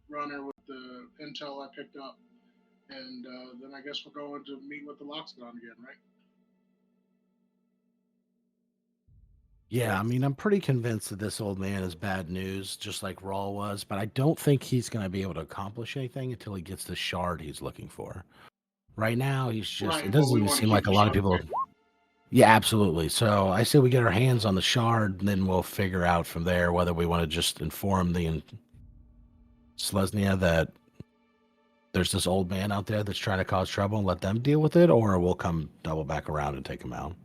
runner with the intel I picked up, and then I guess we're going to meet with the Loxodon again, right? Yeah, I mean, I'm pretty convinced that this old man is bad news, just like Rawl was, but I don't think he's going to be able to accomplish anything until he gets the shard he's looking for. Right now, he's just, it Right, but doesn't we even want to seem keep like the a lot of shard, people. right? Yeah, absolutely. So I say we get our hands on the shard, and then we'll figure out from there whether we want to just inform the Selesnya that there's this old man out there that's trying to cause trouble and let them deal with it, or we'll come double back around and take him out.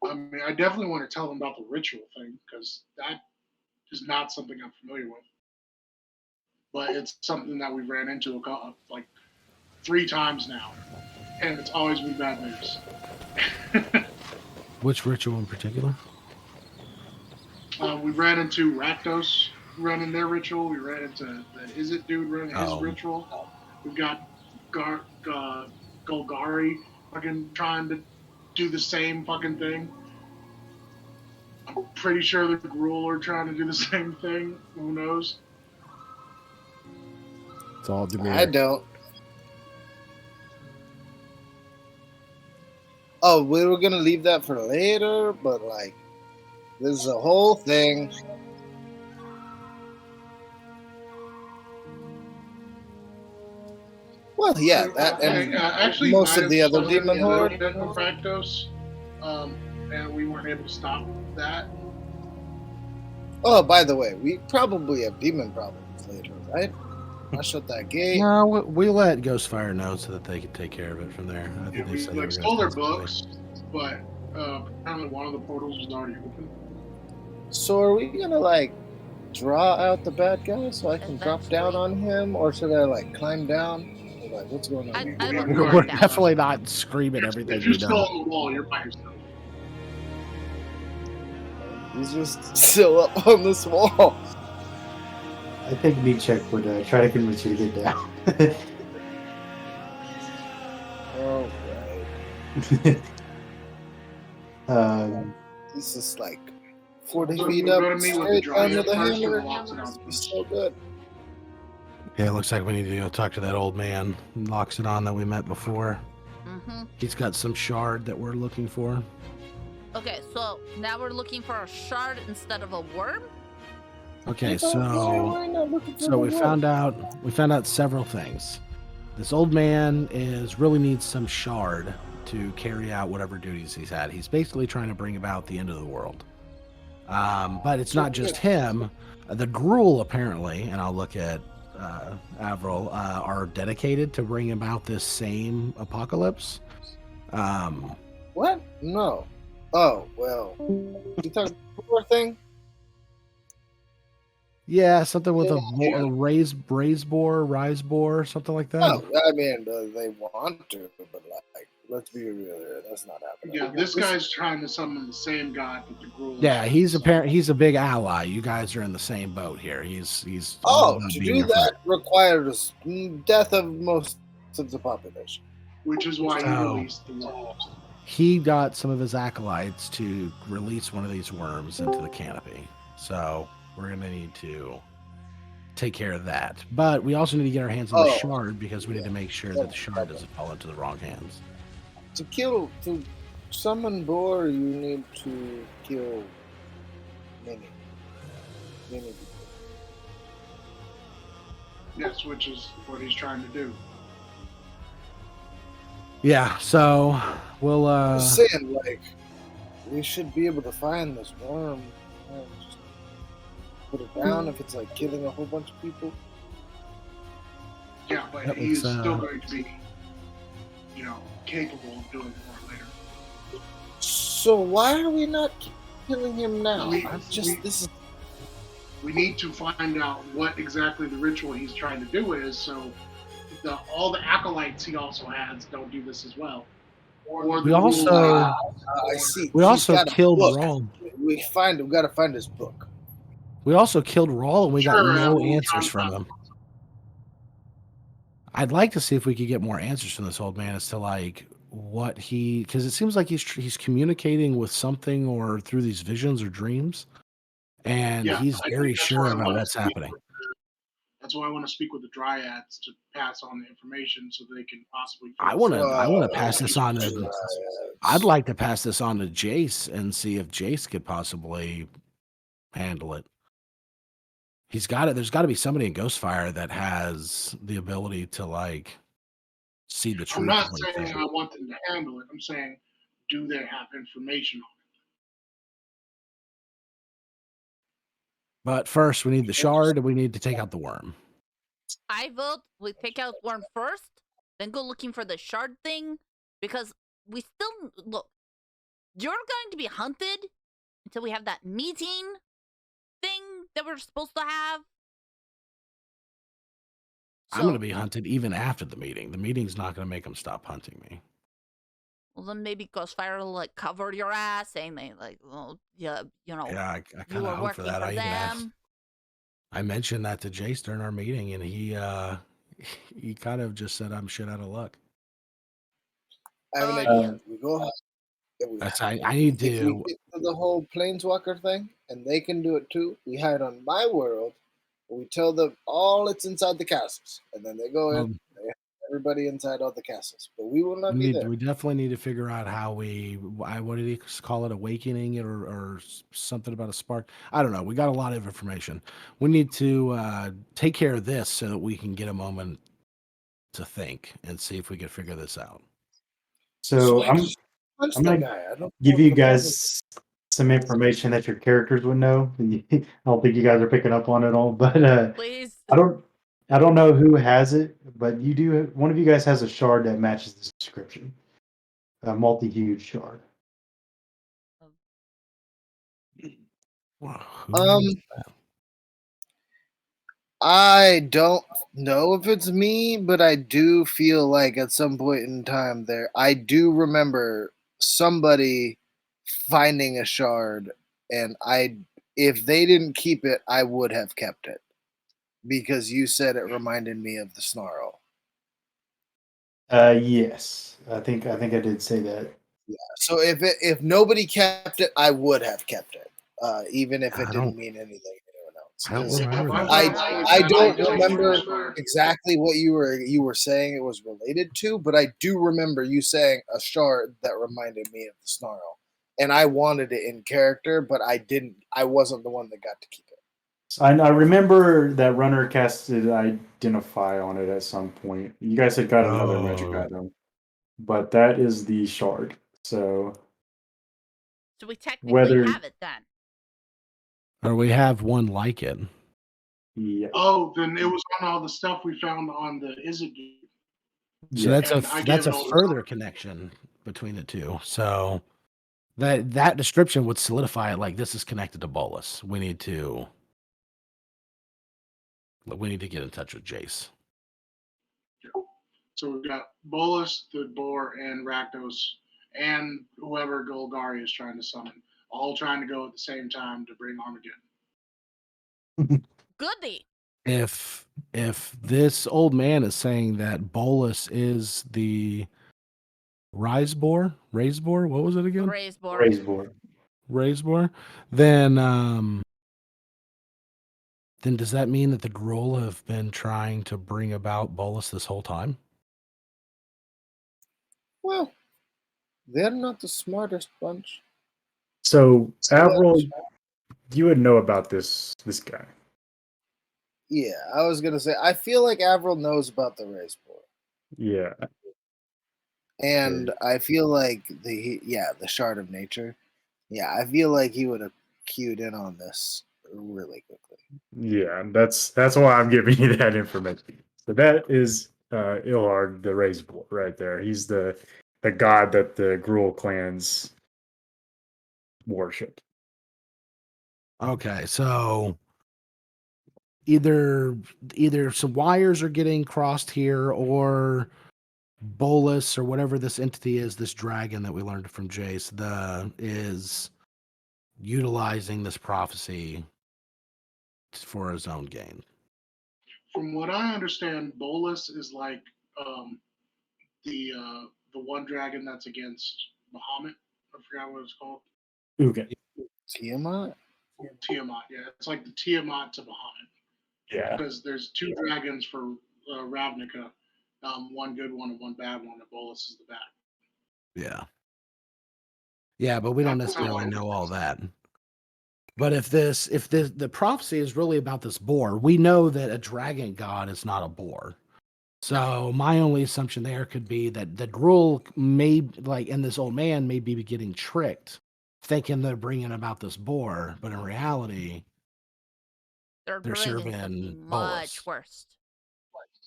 I mean, I definitely want to tell them about the ritual thing because that is not something I'm familiar with, but it's something that we've ran into like 3 times now, and it's always been bad news. Which ritual in particular? We ran into Rakdos running their ritual. We ran into the Is It dude running his Oh, ritual. We've got Golgari fucking trying to do the same fucking thing. I'm pretty sure the Gruul are trying to do the same thing. Who knows? it's all I Demir. don't. Oh, we were gonna leave that for later, but like, this is a whole thing. Well, yeah, that and Actually, most might of have the other started demon a little horde. bit with Rakdos, and we weren't able to stop that. Oh, by the way, we probably have demon problems later, right? I shut that gate. No, we let Ghostfire know so that they could take care of it from there. I Yeah, think they we said they like were going to stole their send somebody. books, but apparently one of the portals was already open. So are we gonna like draw out the bad guy so I can drop down on him, or should I like climb down? Or, like, what's going on I, here? I We would have We're, no climb we're idea. down. definitely not screaming everything If you're we still know. on the wall, you're by yourself. He's just still up on this wall. I think Check would try to convince you to get down. Oh, right. um, This is like 40 So feet we're up going to meet with the straight down to Dryad the first or the hammer. Loxodon He's first. so good. Yeah, it looks like we need to go talk to that old man, Loxodon, that we met before. Mm-hmm. He's got some shard that we're looking for. Okay, so now we're looking for a shard instead of a worm. Okay, Why not looking for so the we wolf? found out several things. This old man really needs some shard to carry out whatever duties he's had. He's basically trying to bring about the end of the world. But it's not just him. The Gruul apparently, and I'll look at Avril, are dedicated to bring about this same apocalypse. What? No. Oh, well. You talking poor thing? Yeah, something with Yeah. a rise boar, something like that. No, I mean, they want to, but like, let's be real here. That's not happening. Yeah, this guy's trying to summon the same god that the Gruul. Yeah, he's a big ally. You guys are in the same boat here. He's all Oh, about to being do your friend. that requires death of most of the population. Which is why he Oh. released the wolves. He got some of his acolytes to release one of these worms into the canopy. So we're gonna need to take care of that. But we also need to get our hands on the Oh. shard because we need to make sure that the shard doesn't fall into the wrong hands. To summon Boar, you need to kill many people. Yes, which is what he's trying to do. Yeah, so we'll I'm saying, like, we should be able to find this worm and just put it down if it's like killing a whole bunch of people. Yeah, but That he is looks, still going to be, capable of doing more later. So why are we not killing him now? We- This is We need to find out what exactly the ritual he's trying to do is, so all the acolytes he also has don't do this as well. Or we the also Gruul- I see. we He's also got a killed book. Rawl. We got to find his book. We also killed Rawl and we got Sure, no we'll answers try from him. I'd like to see if we could get more answers from this old man as to like what because it seems like he's communicating with something or through these visions or dreams, and Yeah, he's I very think that's sure why I about wanted what's to be happening. That's why I want to speak with the dryads to pass on the information so they can possibly. I want to pass this on to. I'd like to pass this on to Jace and see if Jace could possibly handle it. He's got it. There's got to be somebody in Ghostfire that has the ability to like see the truth. I'm not of what he's saying saying. I want them to handle it. I'm saying, do they have information on But first, we need the shard, and we need to take out the worm. I vote we take out worm first, then go looking for the shard thing, because we still look. You're going to be hunted until we have that meeting thing that we're supposed to have. I'm going to be hunted even after the meeting. The meeting's not going to make them stop hunting me. Well, then maybe Ghostfire will like cover your ass, saying they like, well, yeah, you know, Yeah, I you kind were of hope for working that. for I even asked. them. I mentioned that to Jace during our meeting, and he kind of just said I'm shit out of luck. I have an Oh, idea. We go. That's I need If we to. get to the whole planeswalker thing, and they can do it too, we hide on my world. We tell them all it's inside the castles, and then they go in. Um, They have everybody inside all the castles, but we will not be there. We definitely need to figure out how what did he call it, awakening it or something about a spark. I don't know. We got a lot of information. We need to take care of this so that we can get a moment to think and see if we can figure this out. So I'm gonna give you guys some information that your characters would know. I don't think you guys are picking up on it all, but please. I don't know who has it, but you do. One of you guys has a shard that matches this description, a multi-hued shard. I don't know if it's me, but I do feel like at some point in time there, I do remember somebody finding a shard, and if they didn't keep it, I would have kept it because you said it reminded me of the snarl. Yes, I think I did say that. Yeah. So if nobody kept it, I would have kept it, even if it didn't mean anything to anyone else. I don't 'Cause remember that. I don't remember exactly what you were saying it was related to, but I do remember you saying a shard that reminded me of the snarl, and I wanted it in character, but I didn't. I wasn't the one that got to keep it. I remember that runner casted identify on it at some point. You guys had got another magic item, but that is the shard. So we technically have it then. Or we have one like it. Yeah. Oh, then it was on all the stuff we found on the Is It game. So that's a further connection between the two. So that description would solidify it. Like this is connected to Bolus. We need to get in touch with Jace. So we've got Bolus, the Boar, and Rakdos, and whoever Golgari is trying to summon, all trying to go at the same time to bring Armageddon. Goody. If this old man is saying that Bolus is the Raisebor, what was it again? Raisebor. Then does that mean that the Gruul have been trying to bring about Bolus this whole time? Well, they're not the smartest bunch. So Avril, you would know about this guy. Yeah, I was gonna say I feel like Avril knows about the race board. Yeah. And I feel like the shard of nature. Yeah, I feel like he would have cued in on this really quickly. Yeah, that's why I'm giving you that information. So that is Ilhard, the Raisebor, right there. He's the god that the Gruul clans worship. Okay, so either some wires are getting crossed here, or Bolus or whatever this entity is, this dragon that we learned from Jace, is utilizing this prophecy for his own gain. From what I understand, Bolus is like the one dragon that's against Bahamut. I forgot what it's called. Okay. Tiamat? Tiamat, yeah. It's like the Tiamat to Bahamut. Yeah. because there's 2 dragons for Ravnica, one good one and one bad one. And Bolus is the bad. Yeah. Yeah, but we don't That's how I necessarily look know at all it. that. But if the prophecy is really about this boar, we know that a dragon god is not a boar. So my only assumption there could be that the Gruul may like, and this old man may be getting tricked, thinking they're bringing about this boar, but in reality, They're they're bringing serving something bolus. much worse.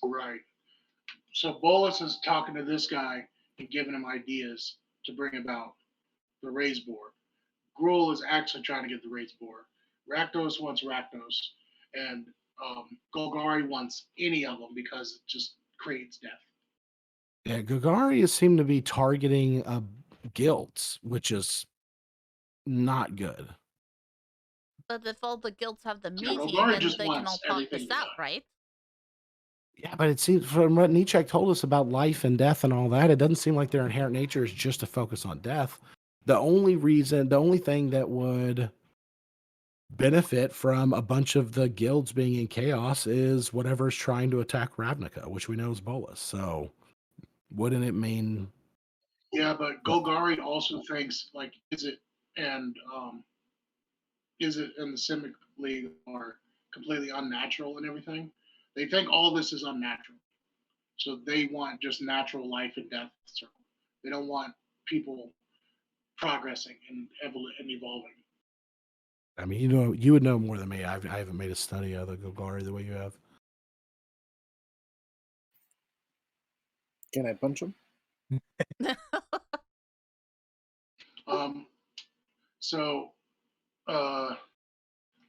Right. So Bolus is talking to this guy and giving him ideas to bring about the raise boar. Gruul is actually trying to get the raise boar. Rakdos wants Rakdos, and Golgari wants any of them because it just creates death. Yeah, Gagaria seem to be targeting guilds, which is not good. But if all the guilds have the Yeah, meeting, Golgari then just they can all wants talk everything this to out, die. right? Yeah, but it seems from what Nietzsche told us about life and death and all that, it doesn't seem like their inherent nature is just to focus on death. The only thing that would benefit from a bunch of the guilds being in chaos is whatever's trying to attack Ravnica, which we know is Bolus. So wouldn't it mean Yeah, but what? Golgari also thinks like, is it and the Simic League are completely unnatural and everything? They think all this is unnatural. So they want just natural life and death circle. They don't want people progressing and evolving. I mean, you would know more than me. I haven't made a study of the Golgari the way you have. Can I punch him? So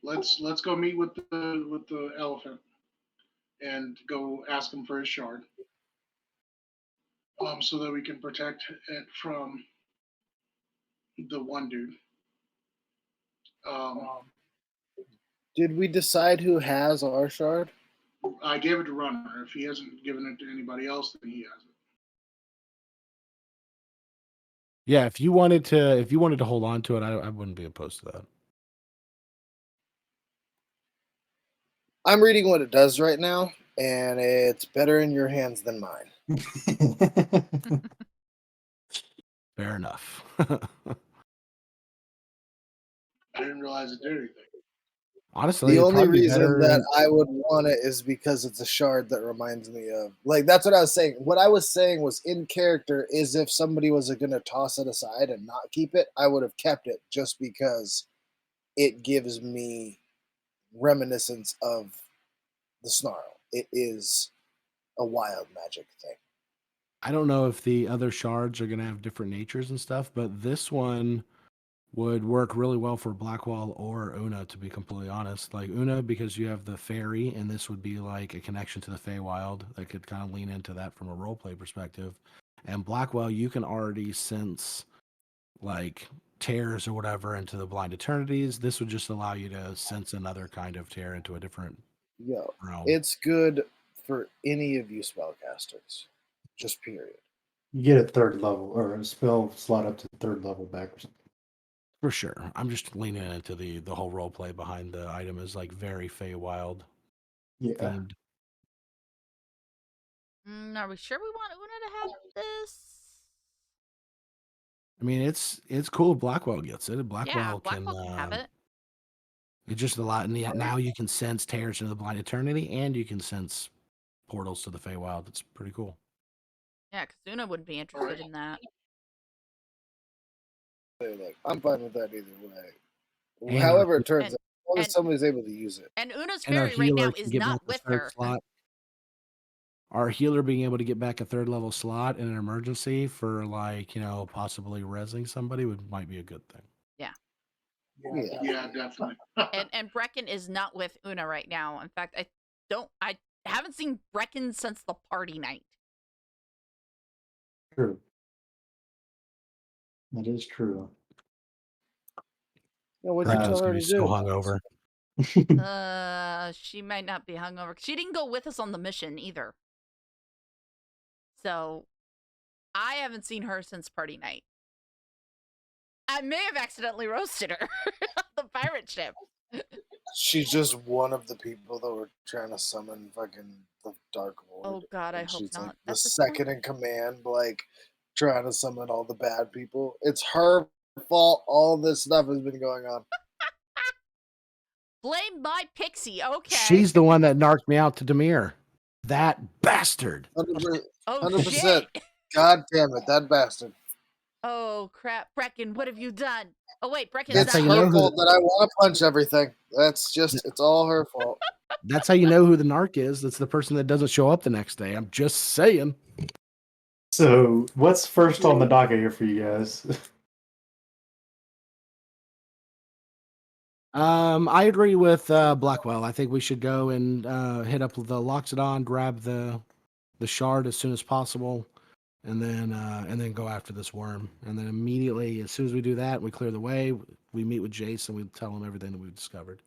let's go meet with the elephant and go ask him for his shard, so that we can protect it from the one dude. Did we decide who has our shard? I gave it to Runner. If he hasn't given it to anybody else, then he has it. Yeah, if you wanted to hold on to it, I wouldn't be opposed to that. I'm reading what it does right now, and it's better in your hands than mine. Fair enough. I didn't realize it did anything. Honestly, The it'd only probably be reason better. that I would want it is because it's a shard that reminds me of, like, that's what I was saying. What I was saying was in character is if somebody was going to toss it aside and not keep it, I would have kept it just because it gives me reminiscence of the snarl. It is a wild magic thing. I don't know if the other shards are going to have different natures and stuff, but this one would work really well for Blackwall or Una, to be completely honest. Like Una, because you have the fairy, and this would be like a connection to the Feywild that could kind of lean into that from a roleplay perspective. And Blackwell, you can already sense like tears or whatever into the blind eternities. This would just allow you to sense another kind of tear into a different Yo, realm. it's good for any of you spellcasters. Just period. You get a third level or a spell slot up to third level back or something. For sure. I'm just leaning into the whole role play behind the item is like very Feywild Yeah. themed. Are we sure we want Una to have this? I mean, it's cool if Blackwell gets it. Blackwell Blackwell can have it. It's just a lot. And now you can sense tears into the blind eternity, and you can sense portals to the Feywild. It's pretty cool. Yeah, because Una would be interested in that. Like, I'm fine with that either way. And However our, it turns out, as long as and- somebody's able to use it. And Una's and our fairy right now healer can is get not back the with third her. slot. Our healer being able to get back a third level slot in an emergency for like, possibly rezzing somebody might be a good thing. Yeah. Yeah, definitely. And Brecken is not with Una right now. In fact, I haven't seen Brecken since the party night. True. That is true. Yeah, what'd you tell her to So do? hungover. She might not be hungover. She didn't go with us on the mission either. So I haven't seen her since party night. I may have accidentally roasted her on the pirate ship. she's just one of the people that were trying to summon fucking the Dark Lord. Oh God, I and hope she's like not. the At this second point, in command, like trying to summon all the bad people. It's her fault. All this stuff has been going on. blame my pixie. Okay. She's the one that narked me out to Demir. That bastard. 100%. Oh 100%. shit. God damn it, that bastard. Oh crap, Brecken, what have you done? Oh wait, Brecken's That's It's how not you her know here. who. fault that I want to punch everything. That's just, it's all her fault. That's how you know who the narc is. That's the person that doesn't show up the next day. I'm just saying. So, what's first on the docket here for you guys? I agree with Blackwell. I think we should go and hit up the Loxodon, grab the shard as soon as possible, and then go after this worm. And then immediately, as soon as we do that, we clear the way. We meet with Jace and we tell him everything that we've discovered.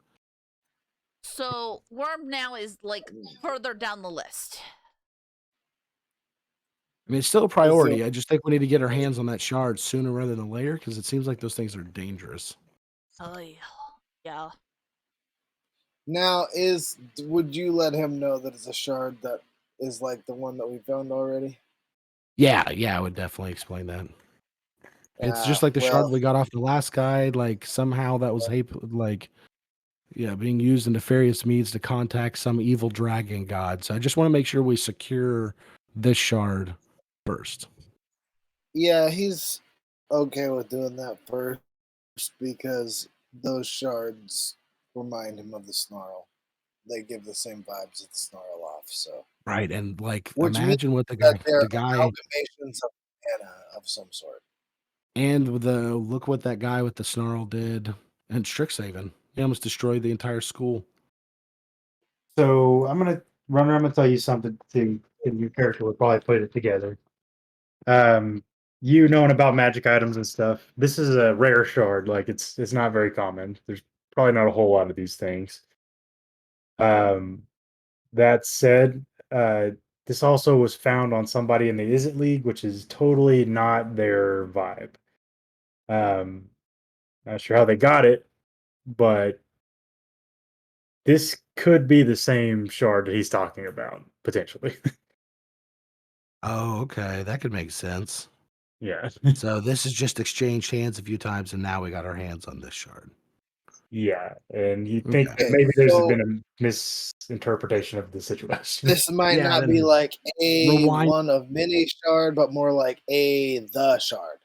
So Worm now is like further down the list. I mean, it's still a priority. I just think we need to get our hands on that shard sooner rather than later because it seems like those things are dangerous. Oh yeah. Now, would you let him know that it's a shard that is like the one that we found already? Yeah, I would definitely explain that. It's just like the shard Well, we got off the last guy. Like somehow that was being used in nefarious means to contact some evil dragon god. So I just want to make sure we secure this shard first. yeah, he's okay with doing that first because those shards remind him of the snarl. They give the same vibes that the snarl off. So, Right. And like which means imagine what that they're the guy amalgamations of mana of some sort. and with the look what that guy with the snarl did and Strixhaven. He almost destroyed the entire school. So, I'm gonna tell you something to your character will probably put it together. You knowing about magic items and stuff. This is a rare shard. Like it's not very common. There's probably not a whole lot of these things. Um, that said, this also was found on somebody in the Izzet League, which is totally not their vibe. Um, not sure how they got it, but this could be the same shard that he's talking about, potentially. Oh, okay. That could make sense. Yeah. So this is just exchanged hands a few times and now we got our hands on this shard. Yeah. And you think Okay. that Okay, maybe there's so been a misinterpretation of the situation. this might Yeah, not be then like a rewind. one of many shard, but more like the shard.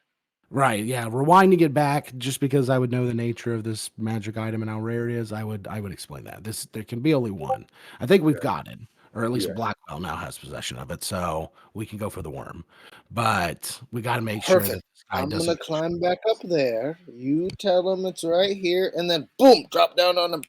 Right, yeah. Rewinding it back just because I would know the nature of this magic item and how rare it is, I would explain that. There can be only one. I think we've got it. Or at least Yeah. Blackwell now has possession of it, so we can go for the worm. But we gotta make sure that Perfect. this guy I'm doesn't gonna climb back up there. You tell him it's right here, and then boom, drop down on him.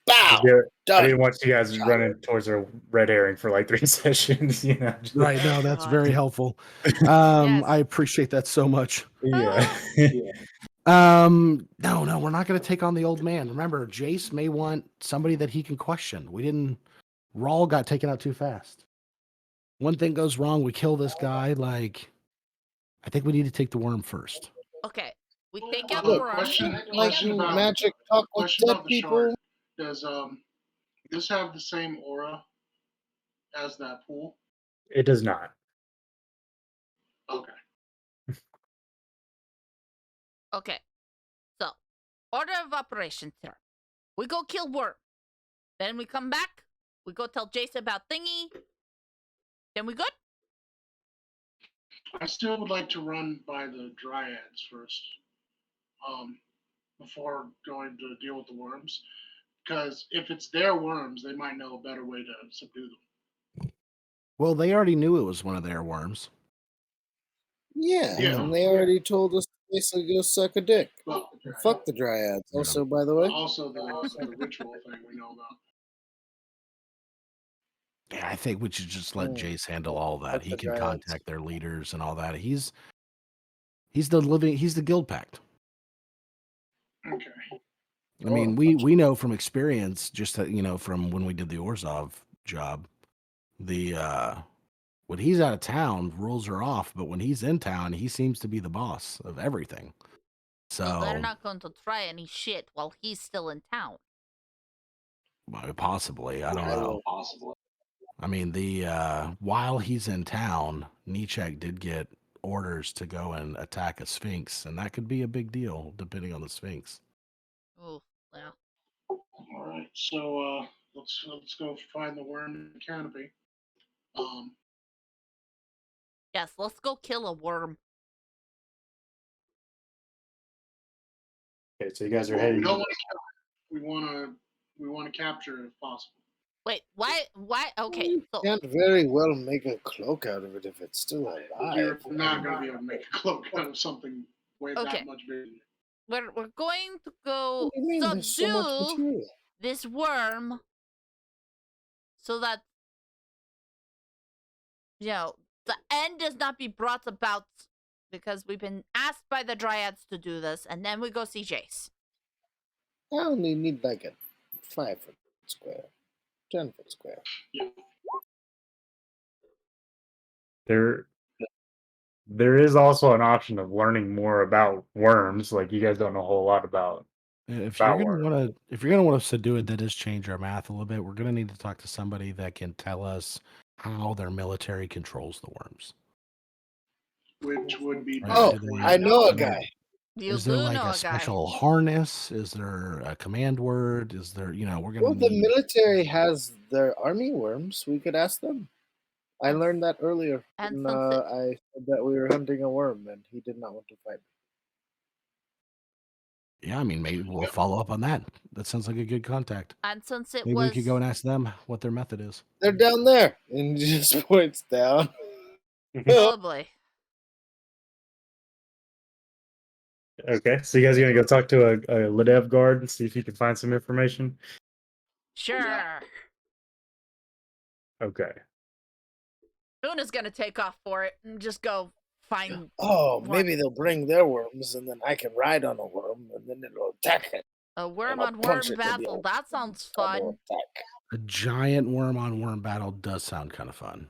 Bow. I Done. didn't want you guys running towards a red herring for like 3 sessions, you know. Right, no, Oh that's God. very helpful. Yes. I appreciate that so much. Yeah. No, we're not gonna take on the old man. Remember, Jace may want somebody that he can question. Rawl got taken out too fast. One thing goes wrong, we kill this guy. Like, I think we need to take the worm first. Okay. We take out Look, Worm. like magic talk with Question dead about the people. shard. Does this have the same aura as that pool? It does not. Okay. Okay. So, order of operations here. We go kill Worm. Then we come back. We go tell Jason about Thingy. Then we good? I still would like to run by the dryads first, before going to deal with the worms. Because if it's their worms, they might know a better way to subdue them. Well, they already knew it was one of their worms. Yeah, Yeah. and they already told us to basically go suck a dick. Well, Fuck the dryads. Yeah. Also, by the way, also the ritual thing we know about. Yeah, I think we should just let Mm. Jace handle all that. Fuck He the can dryads. contact their leaders and all that. He's the guild pact. Okay. I mean, we know from experience, just that, from when we did the Orzhov job, the when he's out of town, rules are off, but when he's in town, he seems to be the boss of everything. So they're So not going to try any shit while he's still in town. Well, possibly. I don't I know. will. I mean, the while he's in town, Nichek did get orders to go and attack a sphinx, and that could be a big deal depending on the sphinx. Oh, yeah. All right, so let's go find the worm in the canopy. Yes, let's go kill a worm. Okay, so you guys are Well, we heading. don't want to kill it. We want to capture it if possible. Wait, why? Okay, You so can't very well make a cloak out of it if it's still You're alive. not going to be able to make a cloak out of something way Okay. that much bigger than you. we're going to go What do you mean? There's so much subdue material. this worm so that the end does not be brought about, because we've been asked by the dryads to do this, and then we go see Jace. I only need like a 5-foot square, 10-foot square. There is also an option of learning more about worms. Like you guys don't know a whole lot about. If About you're gonna worms. want to, if you're gonna want us to do it, that is change our math a little bit. We're gonna need to talk to somebody that can tell us how their military controls the worms. Which would be Right, Oh, do they- I know a do they- guy. You Is there do like know a a guy. special harness? Is there a command word? Is there, we're gonna Well, the need. military has their army worms. We could ask them. I And- learned that earlier. and when, since I said that we were hunting a worm, and he did not want to fight. Yeah, I mean, maybe we'll follow up on that. That sounds like a good contact. And since it Maybe was we could go and ask them what their method is. They're down there, and he just points down. probably Okay, so you guys are gonna go talk to a Ladev guard and see if you can find some information. sure. Yeah. Okay. Una's gonna take off for it and just go find. Oh, What? maybe they'll bring their worms, and then I can ride on a worm, and then it'll attack it. A worm And I'll on worm punch it with the battle. old That sounds combo fun. attack. A giant worm on worm battle does sound kind of fun.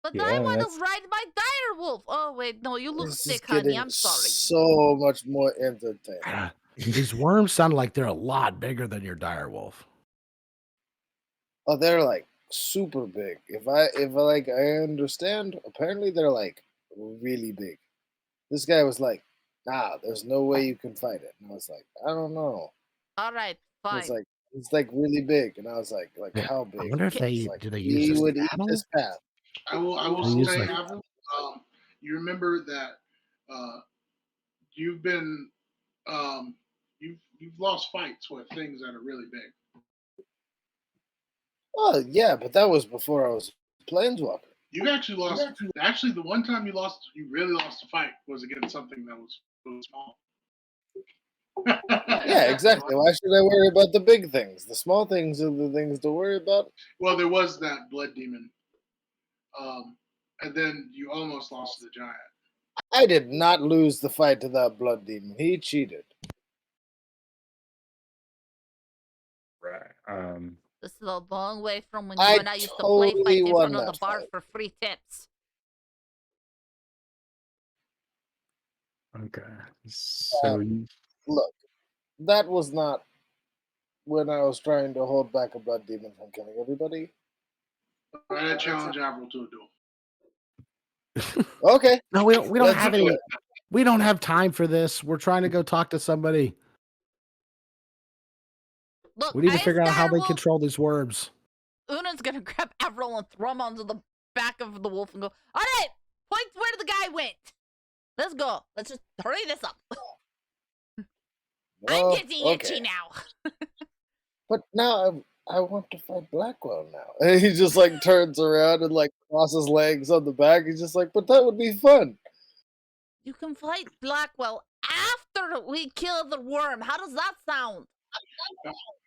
But Yeah, I want that's- to ride my dire wolf. Oh wait, no, you look This is sick, honey. getting I'm sorry. so much more entertaining. These worms sound like they're a lot bigger than your dire wolf. Oh, they're like super big. If I understand, apparently they're like really big. This guy was like, "Nah, there's no way you can fight it." And I was like, "I don't know." All right, fine. It's like really big, and I was like, Yeah, how big? I wonder if He's they like, do they use he this would eat battle? this path. I will They use say, like- Avril, you remember that you've been you've lost fights with things that are really big. Oh yeah, but that was before I was a planeswalker. You actually lost. Actually, the one time you really lost a fight was against something that was really small. Yeah, exactly. Why should I worry about the big things? The small things are the things to worry about. Well, there was that blood demon, and then you almost lost to the giant. I did not lose the fight to that blood demon. He cheated. Right. This is a long way from when you I and I used to play totally fight in won front of the that bar fight. for free tips. Okay. So Look, that was not when I was trying to hold back a blood demon from killing everybody. I challenge Avril to a duel. Okay. No, we don't Let's have do any. it. We don't have time for this. We're trying to go talk to somebody. Look, We need to I figure out how they will- control these worms. Una's gonna grab Avril and throw him onto the back of the wolf and go, all right, point where the guy went. Let's go. Let's just hurry this up. I'm Oh, getting itchy now. But now I want to fight Blackwell now. And he just like turns around and like crosses legs on the back. He's just like, but that would be fun. You can fight Blackwell after we kill the worm. How does that sound?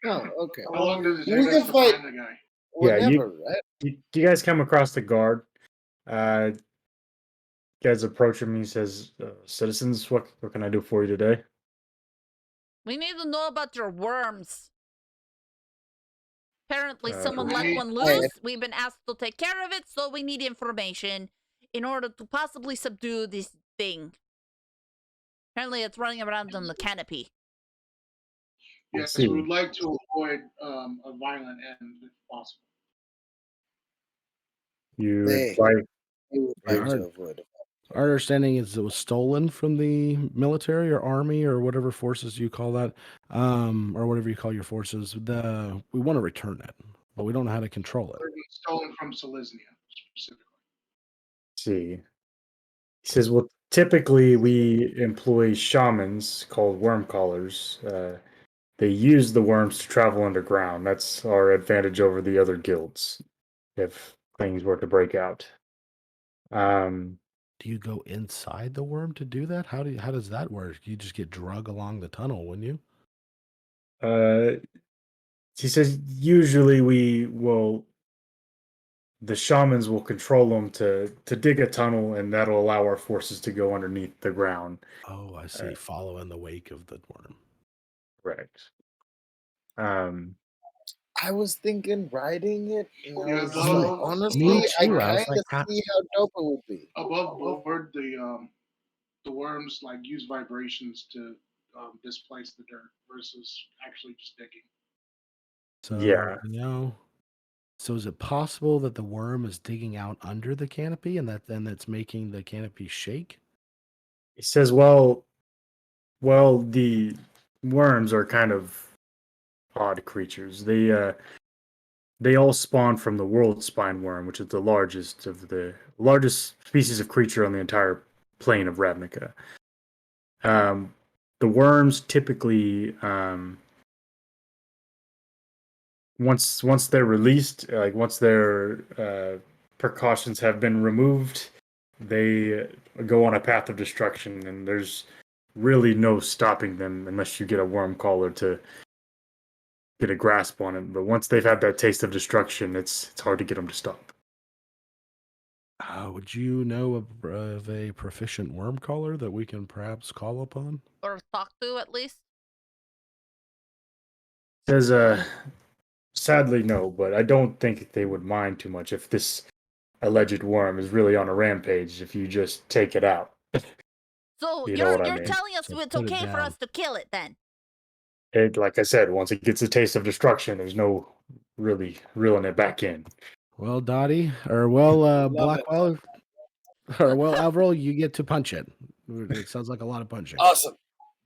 Oh, okay. How long does it We take can us to fight- find the guy? Yeah, Whenever, right? you guys come across the guard. Guys approach him. He says, "Citizens, what can I do for you today?" We need to know about your worms. Apparently, someone we let need- one loose. We've been asked to take care of it, so we need information in order to possibly subdue this thing. Apparently, it's running around on the canopy. Yes, we see. would like to avoid a violent end if possible. You would They like would Yeah, like to avoid it. our understanding is it was stolen from the military or army or whatever forces you call that, or whatever you call your forces. We want to return it, but we don't know how to control it. Stolen from Selesnya specifically. see. He says, well, typically we employ shamans called worm callers. They use the worms to travel underground. That's our advantage over the other guilds if things were to break out. Um, Do you go inside the worm to do that? How does that work? You just get drug along the tunnel, wouldn't you? uh, he says usually the shamans will control them to dig a tunnel, and that'll allow our forces to go underneath the ground. Oh, I see. Follow in the wake of the worm. Correct. Um, I was thinking riding it, and I Yeah, was above, like, honestly, Me I too. I was kind like, of see how dope it would be. above board, the worms like use vibrations to displace the dirt versus actually just digging. so yeah. so is it possible that the worm is digging out under the canopy and that's making the canopy shake? He says, the worms are kind of odd creatures. They all spawn from the world spine worm, which is the largest species of creature on the entire plane of Ravnica. Um, the worms typically, once they're released, like once their precautions have been removed, they go on a path of destruction, and there's really no stopping them unless you get a worm caller to get a grasp on it. But once they've had that taste of destruction, it's hard to get them to stop. Would you know of a proficient worm caller that we can perhaps call upon? Or talk to at least. Says, sadly, no, but I don't think they would mind too much if this alleged worm is really on a rampage if you just take it out. So You know what I you're mean? telling us So it's put it okay for down. us to kill it then? It, like I said, once it gets a taste of destruction, there's no really reeling it back in. Well, Dottie, or Love it. Blackwell, or Avril, you get to punch it. It sounds like a lot of punching. Awesome.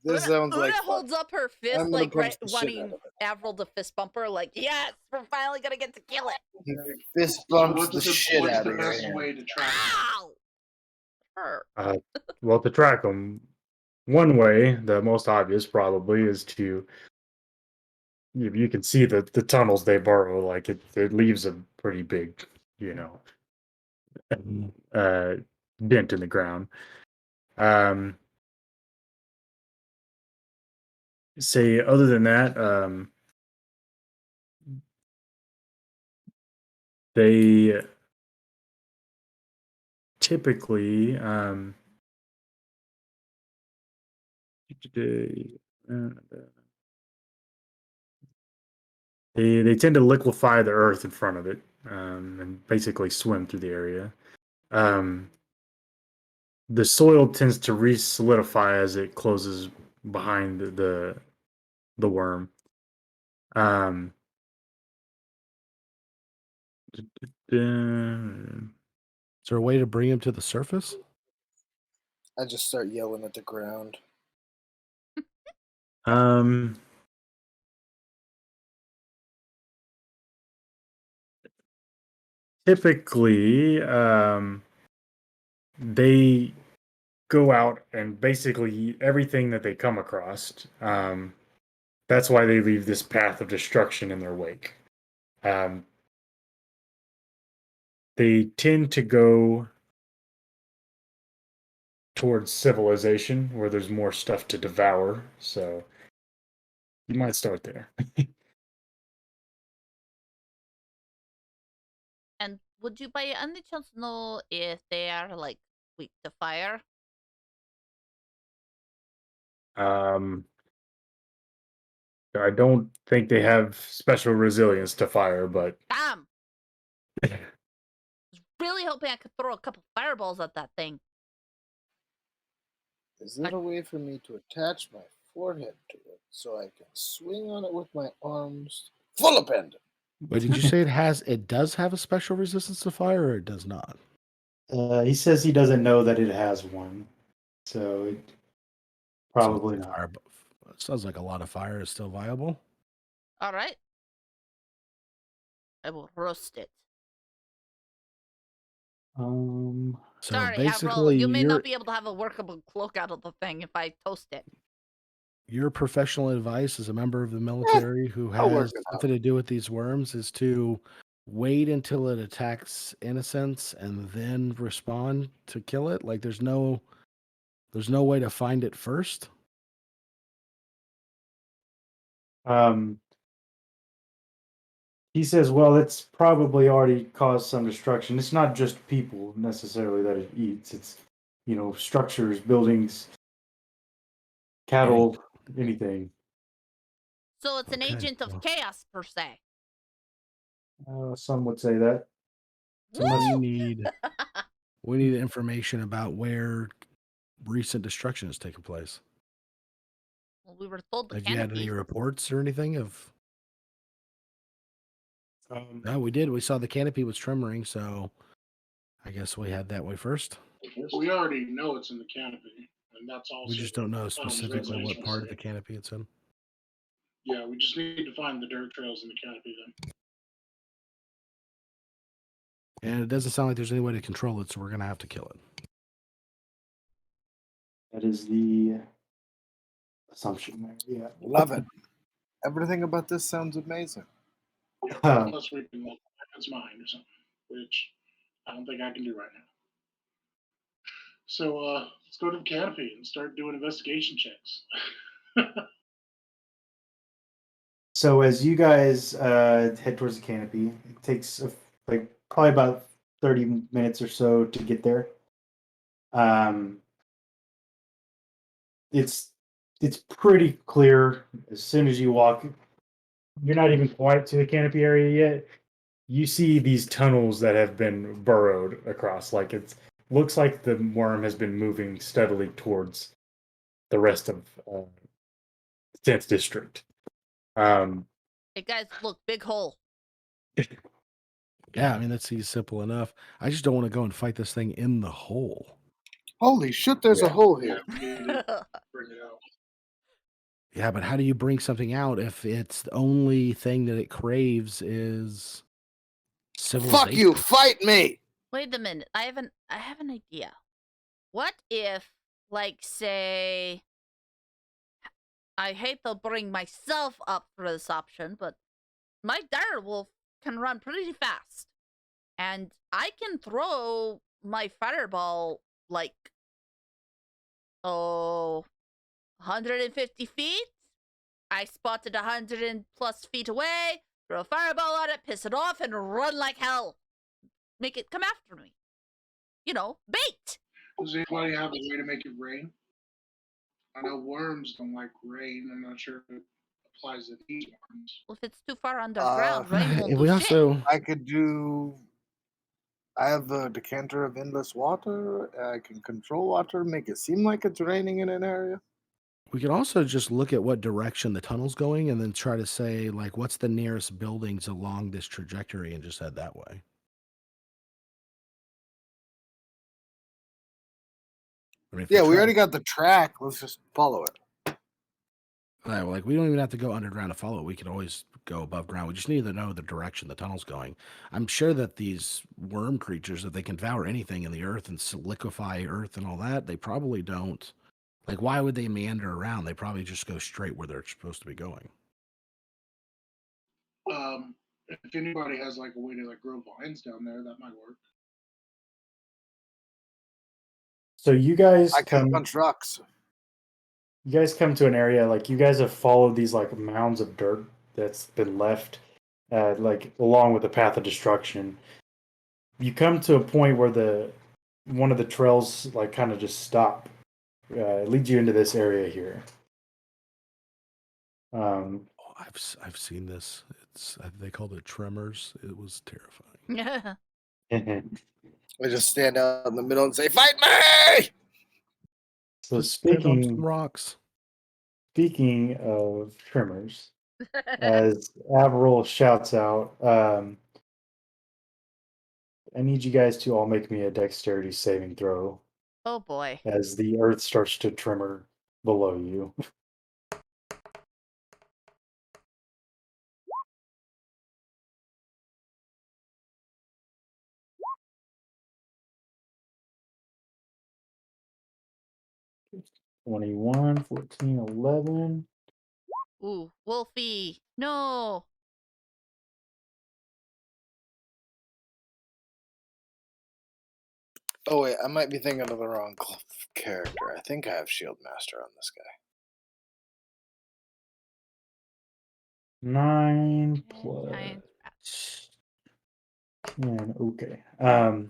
This sounds Una like fun. holds up her fist, I'm gonna like punch the shit out wanting of it. Avril to fist bump her, like, yes, we're finally gonna get to kill it. He fist So bumps the shit what's out the of your best hand. way to track it? Ow! Her. Well, to track them, one way, the most obvious probably, is to you can see the tunnels they burrow. Like it leaves a pretty big, you know, uh, dent in the ground. Um, say other than that, they typically uh, they tend to liquefy the earth in front of it, and basically swim through the area. Um, the soil tends to re-solidify as it closes behind the worm. Um, uh, Is there a way to bring him to the surface? I just start yelling at the ground. um, typically, they go out and basically eat everything that they come across. That's why they leave this path of destruction in their wake. Um, they tend to go towards civilization where there's more stuff to devour. So you might start there. And would you by any chance know if they are like weak to fire? um, I don't think they have special resilience to fire, but Damn! I was really hoping I could throw a couple fireballs at that thing. Is there a way for me to attach my forehead to it so I can swing on it with my arms full abandon. But did you say it does have a special resistance to fire, or it does not? He says he doesn't know that it has one, so it probably not. Fire, sounds like a lot of fire is still viable. All right. I will roast it. So Sorry, basically, Avril, you may not be able to have a workable cloak out of the thing if I toast it. your professional advice as a member of the military who I'll work has it out. something to do with these worms is to wait until it attacks innocents and then respond to kill it. Like there's no way to find it first. He says, well, it's probably already caused some destruction. It's not just people necessarily that it eats. It's, structures, buildings, cattle, anything. So it's an Okay, agent of well. chaos, per se. Some would say that. We need information about where recent destruction has taken place. Well, we were told the Have you had any canopy. reports or anything of? No, we did. We saw the canopy was tremoring, so I guess we had that way first. We already know it's in the canopy, and that's also. We just don't know the specifically what information part of say. the canopy it's in. Yeah, we just need to find the dirt trails in the canopy then. And it doesn't sound like there's any way to control it, so we're going to have to kill it. That is the assumption there, yeah. Love it. Everything about this sounds amazing. Unless we can look at its mind or something, which I don't think I can do right now. So let's go to the canopy and start doing investigation checks. So as you guys head towards the canopy, it takes probably about 30 minutes or so to get there. It's pretty clear as soon as you walk. You're not even quite to the canopy area yet. You see these tunnels that have been burrowed across. Like it looks like the worm has been moving steadily towards the rest of the 10th district. Hey guys, look, big hole. Yeah, I mean, that seems simple enough. I just don't want to go and fight this thing in the hole. Holy shit, there's a hole here. Bring it out. Yeah, but how do you bring something out if it's the only thing that it craves is civilization? Fuck you, fight me! Wait a minute. I have an idea. What if, like, say, I hate to bring myself up for this option, but my direwolf can run pretty fast. And I can throw my fireball, like, 150 feet. I spotted 100 plus feet away, throw a fireball at it, piss it off, and run like hell. Make it come after me. Bait. Does anybody have a way to make it rain? I know worms don't like rain. I'm not sure if it applies to these worms. Well, if it's too far underground, rain won't And do we shit. also I have a decanter of endless water. I can control water, make it seem like it's raining in an area. we could also just look at what direction the tunnel's going, and then try to say like, what's the nearest buildings along this trajectory, and just head that way. I mean, if Yeah, we try- already got the track. Let's just follow it. Like we don't even have to go underground to follow it. We can always go above ground. We just need to know the direction the tunnel's going. I'm sure that these worm creatures, if they can devour anything in the earth and liquefy earth and all that, they probably don't. Like, why would they meander around? They probably just go straight where they're supposed to be going. If anybody has like a way to like grow vines down there, that might work. So you guys I can punch rocks. You guys come to an area, like you guys have followed these like mounds of dirt that's been left, like along with the path of destruction. You come to a point where one of the trails like kind of just stop. It leads you into this area here. I've seen this. They called it tremors. It was terrifying. I just stand out in the middle and say, "Fight me!" So Just pick up speaking some rocks. speaking of trimmers, as Avril shouts out, I need you guys to all make me a dexterity saving throw Oh boy. as the earth starts to tremor below you. "21, 14, 11." Ooh, Wolfie. No. Oh wait, I might be thinking of the wrong character. I think I have Shield Master on this guy. 9 Giant plus 10. Okay. Oh,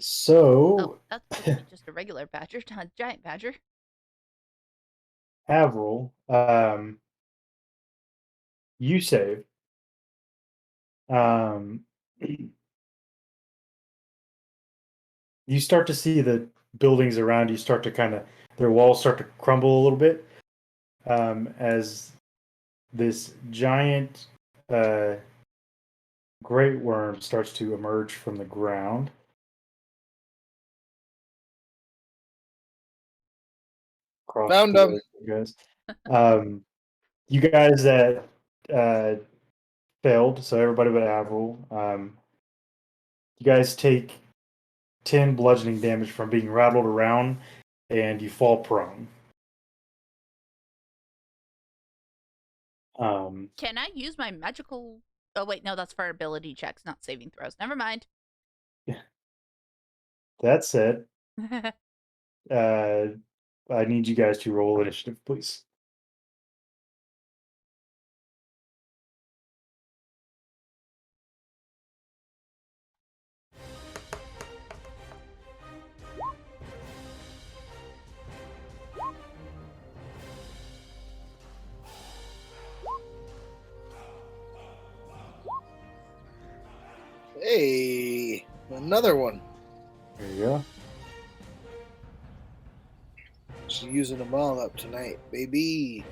So that's supposed to be just a regular badger, not a giant badger. Avril, you save. Um, you start to see the buildings around you start to kind of their walls start to crumble a little bit as this giant great worm starts to emerge from the ground. Found him. Guys. You guys that failed, so everybody but Avril, you guys take 10 bludgeoning damage from being rattled around, and you fall prone. Can I use my magical? Oh wait, no, that's for ability checks, not saving throws. Never mind. That said, I need you guys to roll initiative, please. Hey, another one. There you go. Just using them all up tonight, baby.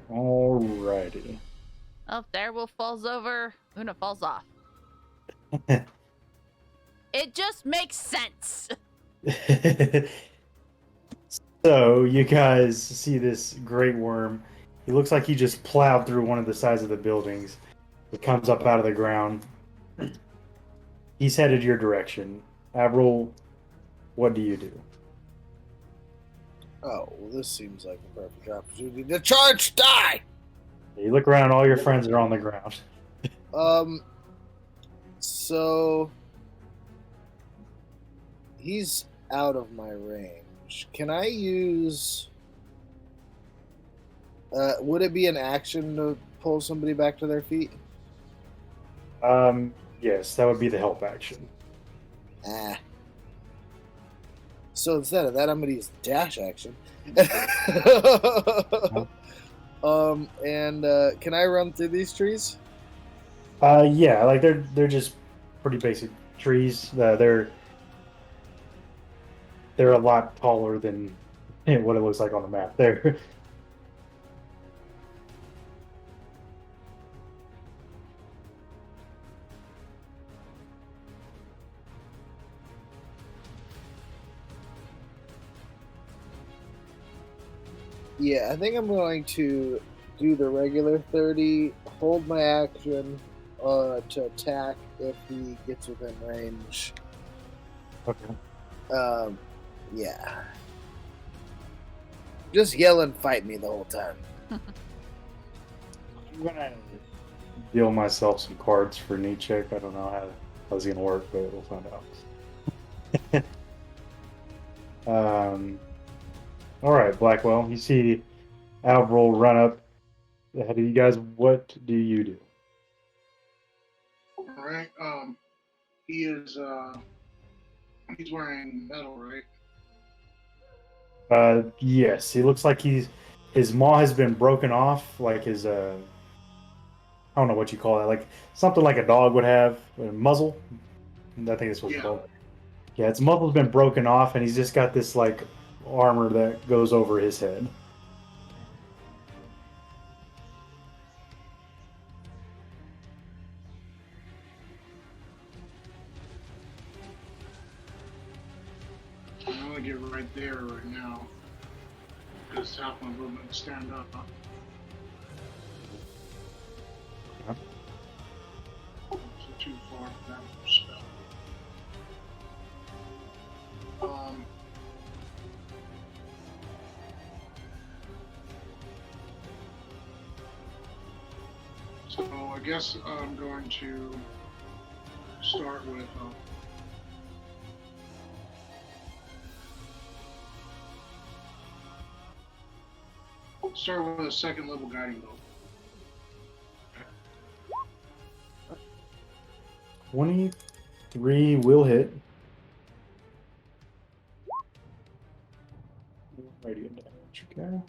Alrighty. Oh, Direwolf falls over. Una falls off. It just makes sense. So you guys see this great worm. He looks like he just plowed through one of the sides of the buildings. It comes up out of the ground. He's headed your direction. Avril, what do you do? Oh, well, this seems like a perfect opportunity to charge. Die. You look around, all your friends are on the ground. So he's out of my range. Can I use? Would it be an action to pull somebody back to their feet? Yes, that would be the help action. Ah. So instead of that, I'm gonna use dash action. And can I run through these trees? Yeah, like they're just pretty basic trees. They're a lot taller than what it looks like on the map. There. Yeah, I think I'm going to do the regular 30, hold my action to attack if he gets within range. Okay. Yeah. Just yell and fight me the whole time. I'm gonna deal myself some cards for knee check. I don't know how it's gonna work, but we'll find out. All right, Blackwell. You see Avril run up ahead of you guys. What do you do? All right. He is. He's wearing metal, right? Yes. He looks like his maw has been broken off, like his I don't know what you call that, like something like a dog would have, a muzzle. I think that's what it's called. Yeah, its muzzle's been broken off, and he's just got this like armor that goes over his head. I'm gonna get right there right now. Because half my movement to stand up. Yeah. So too far for that spell. So I guess I'm going to start with a second level guiding bolt. 23 will hit. Radiant damage, okay.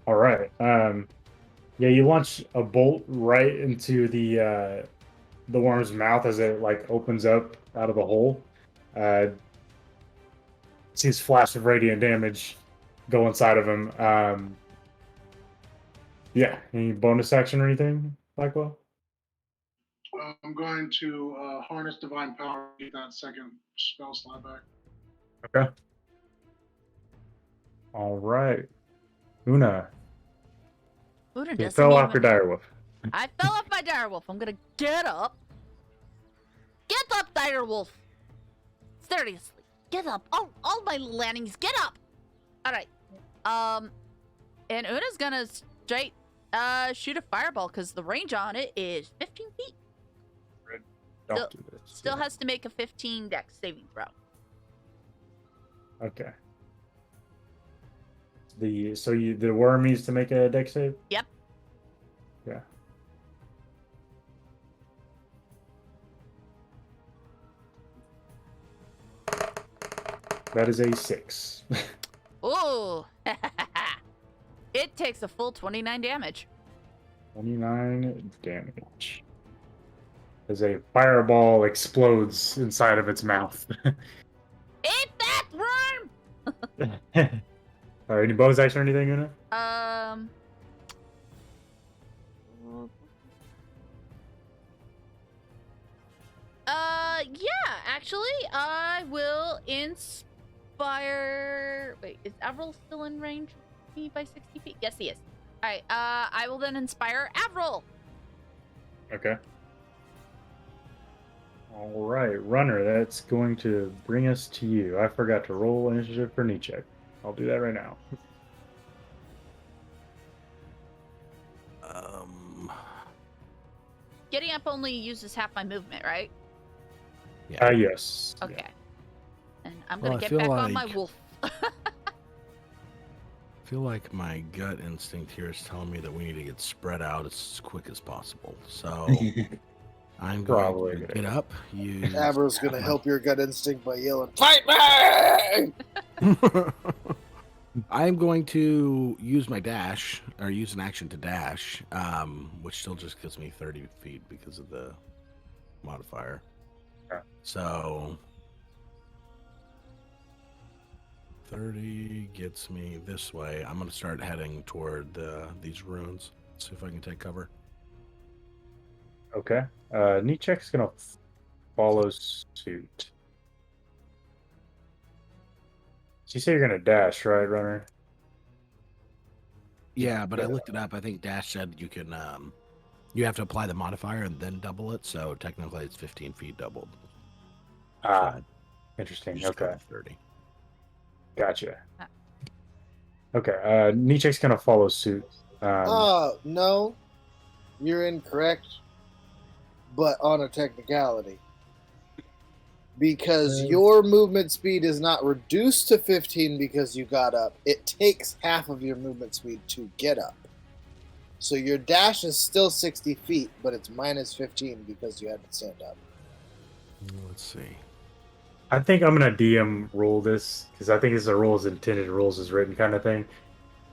All right. Yeah, you launch a bolt right into the worm's mouth as it like opens up out of the hole. Sees flash of radiant damage go inside of him. Yeah, any bonus action or anything, Blackwell? I'm going to harness divine power to get that second spell slot back. Okay. All right. Una, Una you doesn't fell off even... your direwolf. I fell off my direwolf. I'm gonna get up. Get up, direwolf. Seriously, get up. All my landings, get up. All right. And Una's gonna straight shoot a fireball because the range on it is 15 feet. Don't do this. Still has to make a 15 dex saving throw. Okay. The worm needs to make a dex save? Yep. Yeah. That is a 6. Ooh. It takes a full 29 damage. 29 damage. As a fireball explodes inside of its mouth. Eat that worm! Alright, any bonus action or anything, Una? Yeah, actually, I will inspire. Wait, is Avril still in range of me by 60 feet? Yes, he is. Alright, I will then inspire Avril. Okay. Alright, Runner, that's going to bring us to you. I forgot to roll initiative for knee check. I'll do that right now. Getting up only uses half my movement, right? Yeah. Yes. Okay. Yeah. And I'm gonna Well, I get feel back on my like- wolf. I feel like my gut instinct here is telling me that we need to get spread out as quick as possible. So I'm Probably going a to good get up. Use Avro's gonna half help your gut instinct by yelling, "Fight me!" my- I'm going to use my dash, or use an action to dash, which still just gives me 30 feet because of the modifier. Okay. So 30 gets me this way. I'm going to start heading toward these ruins. See if I can take cover. Okay. Knee check's gonna follow suit. So you say you're gonna dash, right, Runner? Yeah, but I looked it up. I think Dash said you can, you have to apply the modifier and then double it. So technically it's 15 feet doubled. Ah, So interesting. just go Okay, to 30. gotcha. Ah. Okay, knee check's gonna follow suit. Oh, no. You're incorrect, but on a technicality. Because your movement speed is not reduced to 15 because you got up. It takes half of your movement speed to get up. So your dash is still 60 feet, but it's minus 15 because you had to stand up. Let's see. I think I'm gonna DM rule this because I think it's a rules intended, rules is written kind of thing.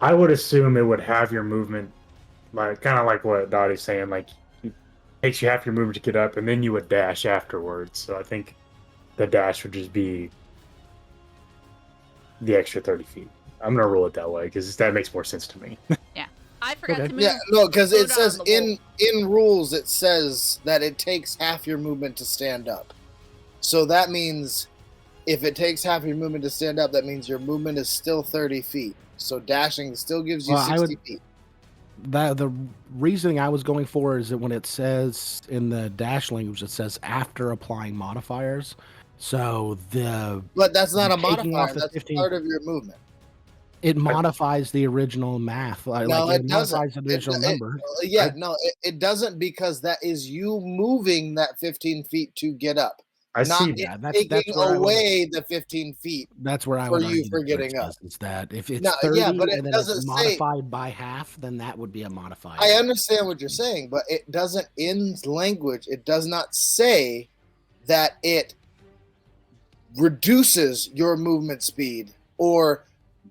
I would assume it would have your movement like kind of like what Dottie's saying. Like, it takes you half your movement to get up, and then you would dash afterwards. So I think the dash would just be the extra 30 feet. I'm gonna roll it that way because that makes more sense to me. I forgot Okay. to move. Yeah, no, because it food says on the wall. in rules it says that it takes half your movement to stand up. So that means if it takes half your movement to stand up, that means your movement is still 30 feet. So dashing still gives you Well, 60 feet. The reasoning I was going for is that when it says in the dash language, it says after applying modifiers. So But that's not a taking modifier. off the That's 15 part of your movement. it modifies the original math. No, Like it it doesn't. modifies the original number. It doesn't, because that is you moving that 15 feet to get up. I not see it that. taking where I would- away the 15 feet. That's where I For would you argue for the getting difference up. is that if it's No, 30 yeah, but it and then doesn't it's say- modified by half, then that would be a modified. I understand what you're saying, but it doesn't, in language, it does not say that it reduces your movement speed or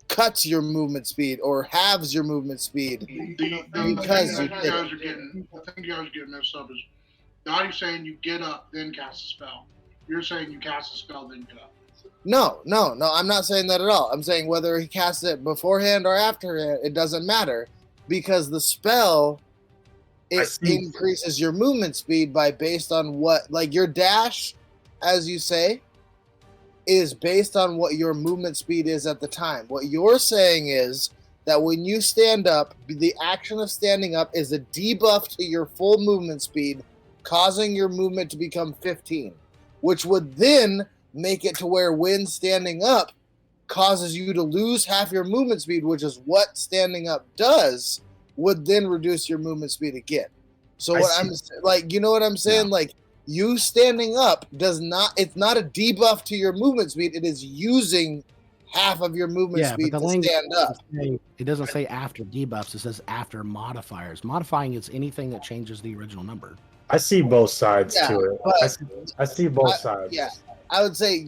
cuts your movement speed or halves your movement speed. The Because thing you that did you guys are getting messed up is Dottie's saying you get up, then cast a spell. You're saying you cast a spell, then get up. No, I'm not saying that at all. I'm saying whether he casts it beforehand or afterhand, it doesn't matter, because the spell, it see. increases your movement speed by based on what, like your dash, as you say, is based on what your movement speed is at the time. What you're saying is that when you stand up, the action of standing up is a debuff to your full movement speed, causing your movement to become 15, which would then make it to where when standing up causes you to lose half your movement speed, which is what standing up does, would then reduce your movement speed again. So I'm like, you know what I'm saying? Yeah. Like, you standing up it's not a debuff to your movement speed. It is using half of your movement speed but the to language stand up. it doesn't say after debuffs. It says after modifiers. Modifying is anything that changes the original number. I see both sides Yeah, to it. but I see both sides. Yeah, I would say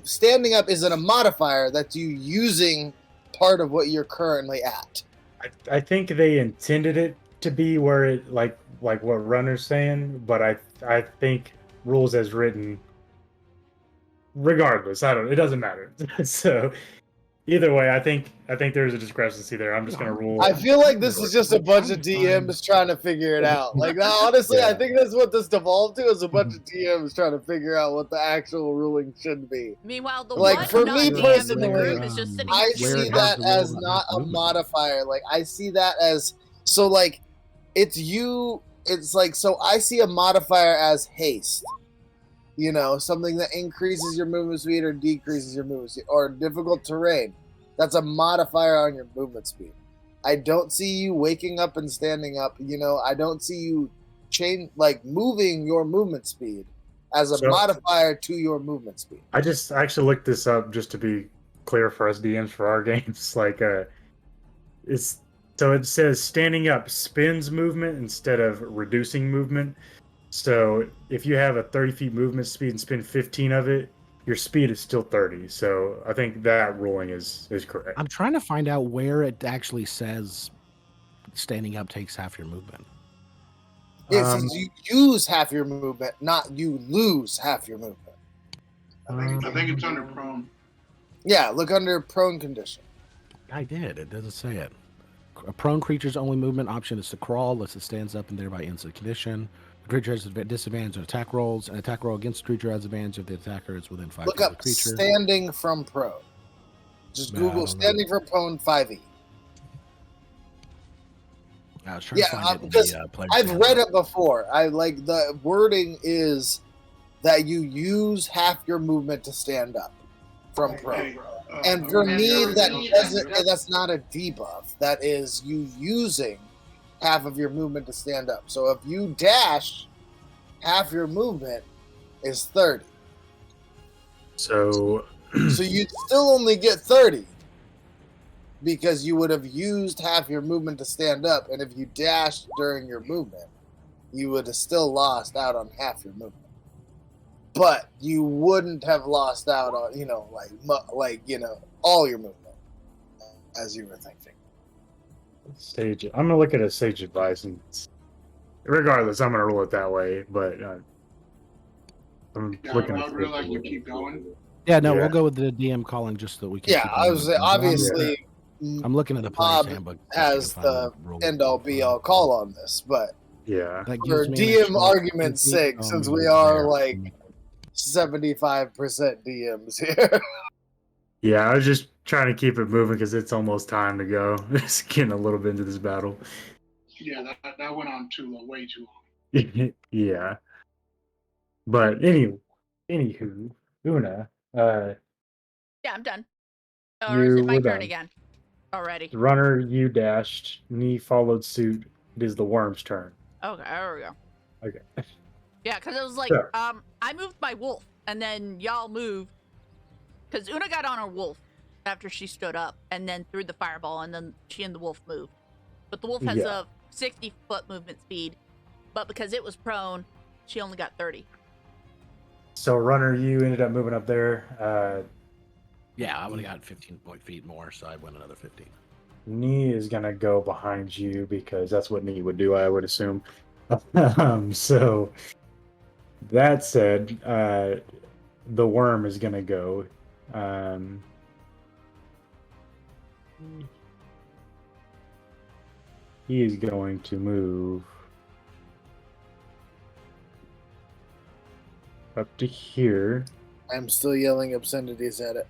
standing up isn't a modifier. That's you using part of what you're currently at. I think they intended it to be where it like what Runner's saying, but I think rules as written, regardless, it doesn't matter. So either way, I think there's a discrepancy there. I'm just gonna rule. I feel like this is just a bunch of DMs trying to figure it out. Like, honestly, I think that's what this devolved to, is a bunch of DMs trying to figure out what the actual ruling should be. Meanwhile, the Like, one for not me DM in the personally, group is just sitting I here see figuring that out- as not a modifier. Like, I see that as, so like, it's like, so I see a modifier as haste. You know, something that increases your movement speed or decreases your movement speed, or difficult terrain. That's a modifier on your movement speed. I don't see you waking up and standing up. You know, I don't see you moving your movement speed as a modifier to your movement speed. I actually looked this up just to be clear for us DMs for our games. Like, so it says standing up spins movement instead of reducing movement. So if you have a 30 feet movement speed and spin 15 of it, your speed is still 30. So I think that ruling is correct. I'm trying to find out where it actually says standing up takes half your movement. It says you use half your movement, not you lose half your movement. I think it's under prone. Yeah, look under prone condition. I did. It doesn't say it. A prone creature's only movement option is to crawl unless it stands up and thereby ends the condition. The creature has disadvantage on attack rolls. An attack roll against the creature has advantage if the attacker is within 5 feet of the creature. Standing from prone. Just Google standing from prone 5e. I was trying to find it in because the player I've handbook. read it before. I like the wording is that you use half your movement to stand up from prone. And for me, that's not a debuff. That is you using half of your movement to stand up. So if you dash, half your movement is 30. So you'd still only get 30 because you would have used half your movement to stand up, and if you dashed during your movement, you would have still lost out on half your movement. But you wouldn't have lost out on, all your movement, as you were thinking. Sage. I'm gonna look at a sage advice, and regardless, I'm gonna roll it that way. But I'm Yeah, looking I at would really like to keep going. Yeah, no, Yeah. we'll go with the DM calling just so that we can Yeah, keep I was moving. But obviously I'm looking at the player's Bob handbook. to see has if I'm the rolling end all be all call on this, but Yeah. That for gives me an DM extra argument's 50 sake, on since we are there. like 75% DMs here. Yeah, I was just trying to keep it moving because it's almost time to go. It's getting a little bit into this battle. Yeah, that went on way too long. Yeah. But anywho, Una, Yeah, I'm done. Or is you it my were turn done. again? Already. The runner, you dashed. Knee followed suit. It is the worm's turn. Okay, there we go. Okay. Yeah, because it was like, Sure. I moved my wolf, and then y'all moved. Because Una got on her wolf after she stood up, and then threw the fireball, and then she and the wolf moved. But the wolf has Yeah. a 60-foot movement speed, but because it was prone, she only got 30. So runner, you ended up moving up there. Yeah, I would have got 15 feet more, so I went another 15. Knee is gonna go behind you because that's what Knee would do, I would assume. So that said, the worm is gonna go. He is going to move up to here. I'm still yelling obscenities at it.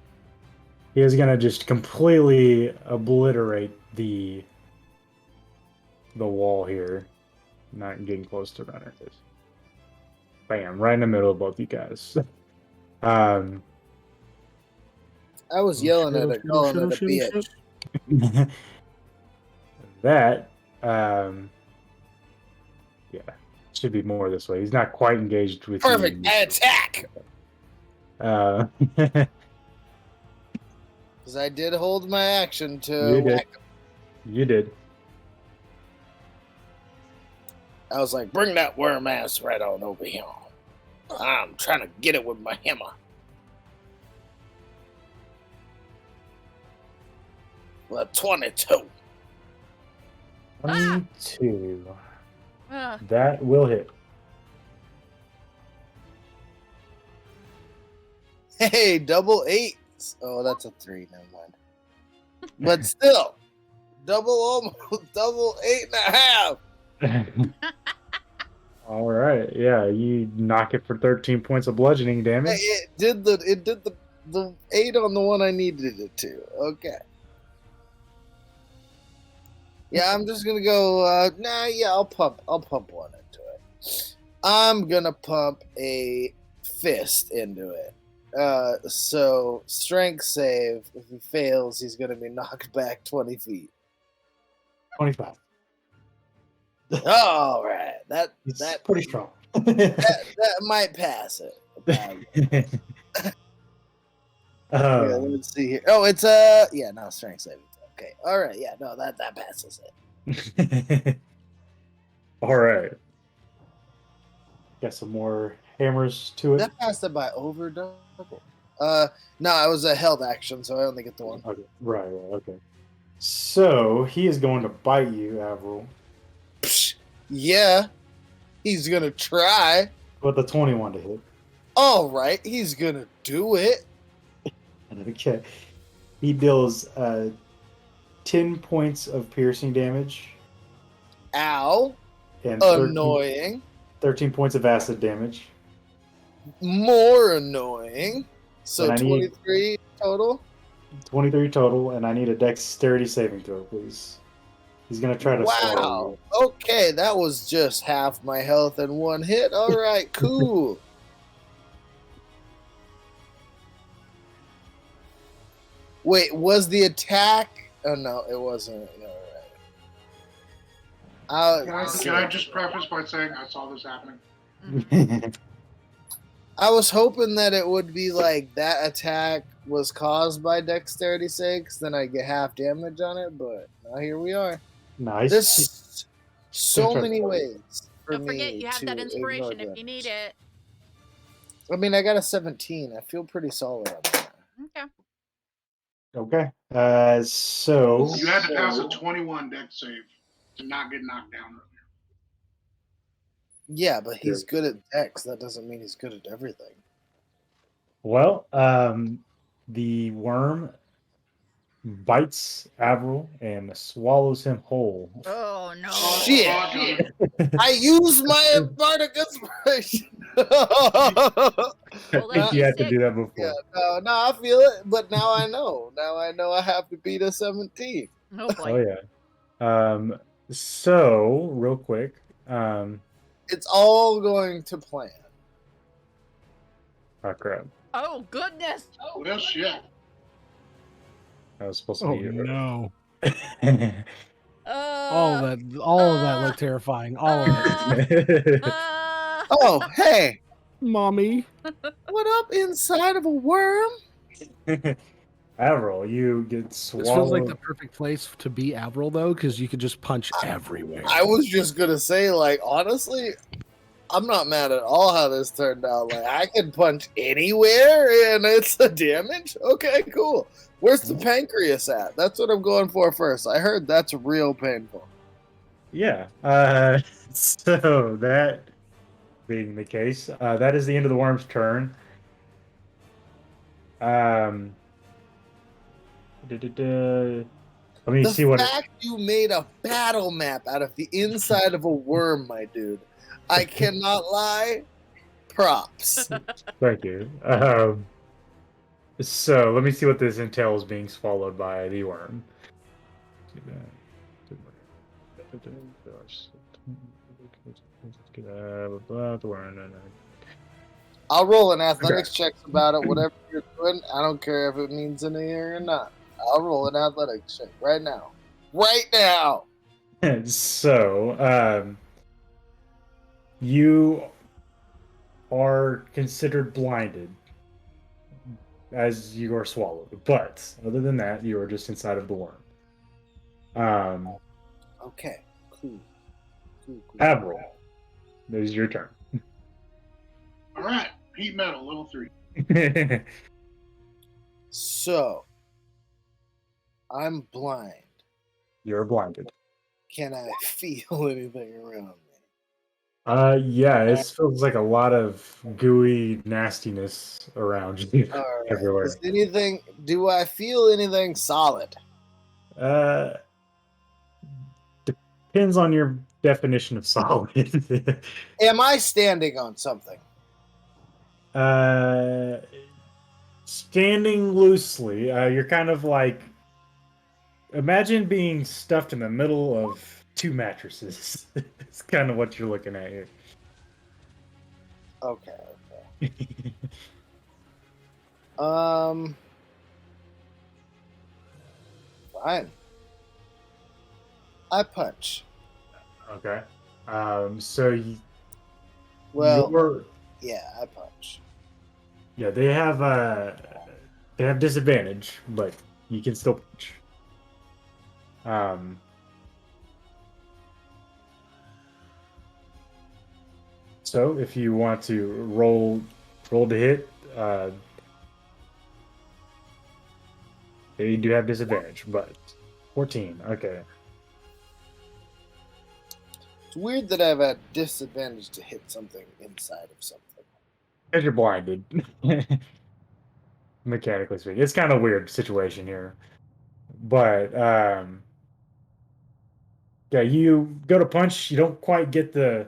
He is gonna just completely obliterate the wall here. Not getting close to runner. Bam! Right in the middle of both you guys. I was yelling at it, calling it a bitch. That, yeah, should be more this way. He's not quite engaged with Perfect you. attack! Uh, Because I did hold my action to you did. whack him. You did. I was like, bring that worm ass right on over here. I'm trying to get it with my hammer. Well, 22. 22. Ugh. That will hit. Hey, double eights. Oh, that's a 3. Never mind. But still, double 8.5. All right. Yeah, you knock it for 13 points of bludgeoning damage. It did the 8 on the one I needed it to. Okay. Yeah, I'm just gonna go. I'll pump one into it. I'm gonna pump a fist into it. So strength save. If he fails, he's gonna be knocked back 20 feet. 25. All right, that pretty strong. that might pass it. Yeah, let's see here. Oh, it's no strength saving. Okay, all right, yeah, no, that passes it. All right. Got some more hammers to it. That passed it by over double. No, it was a held action, so I only get the one. Okay. Right. Okay. So he is going to bite you, Avril. Psh, yeah, he's gonna try. With the 21 to hit. All right, he's gonna do it. Okay. He deals 10 points of piercing damage. Ow. And Annoying. 13 points of acid damage. More annoying. So And I need- 23 total? 23 total, and I need a dexterity saving throw, please. He's going to try to swallow Wow. Okay, that was just half my health in one hit. All right, cool. Wait, was the attack? Oh, no, it wasn't. All right. Can I just preface by saying I saw this happening? you. I was hoping that it would be like that attack was caused by dexterity 6, then I get half damage on it, but now here we are. Nice. There's so many ways for Don't me forget, you have to that inspiration ignore if you need it. I mean, I got a 17. I feel pretty solid on that. Okay. Okay. So You had to pass a 21 deck save to not get knocked down earlier. Yeah, but he's good at dex. That doesn't mean he's good at everything. well, the worm bites Avril and swallows him whole. Oh no! Shit. Fuck. I used my bardic inspiration. I Well, think that's you had to sick. do that before. Yeah, no, I feel it, but now I know. Now I know I have to beat a 17. Oh Oh boy. yeah. So real quick, It's all going to plan. oh crap. Oh goodness! Well, shit. I was supposed to Oh be no! Uh, All of that looked terrifying. All of it. Oh, hey, Mommy. what up inside of a worm? Avril, you get This feels like the swallowed. perfect place to be Avril, though, because you could just punch everywhere. I was just gonna say, like, honestly, I'm not mad at all how this turned out. Like, I can punch anywhere and it's a damage. Okay, cool. Where's the pancreas at? That's what I'm going for first. I heard that's real painful. Yeah. So that being the case, that is the end of the worm's turn. Let me The see what. fact you made a battle map out of the inside of a worm, my dude. I cannot lie. Props. Thank you. So let me see what this entails being swallowed by the worm. I'll roll an athletics check about it, whatever you're doing. I don't care if it means anything or not. I'll roll an athletics check right now. Right now. So, you are considered blinded as you are swallowed, but other than that, you are just inside of the worm. Okay. Cool. Avril, it is your turn. All right. Heat metal, level 3. So, I'm blind. You're blinded. Can I feel anything around me? Yeah, it feels like a lot of gooey nastiness around you All right. everywhere. Is anything? Do I feel anything solid? Depends on your definition of solid. Am I standing on something? Standing loosely, you're kind of like, imagine being stuffed in the middle of 2 mattresses. It's kind of what you're looking at here. Okay. Fine. I punch. Okay. So Well, you're, yeah, I punch. yeah, they have disadvantage, but you can still punch. So if you want to roll to hit, they do have disadvantage, but 14. Okay. It's weird that I've had disadvantage to hit something inside of something. Because you're blinded. Mechanically speaking. It's kind of a weird situation here. But yeah, you go to punch, you don't quite get the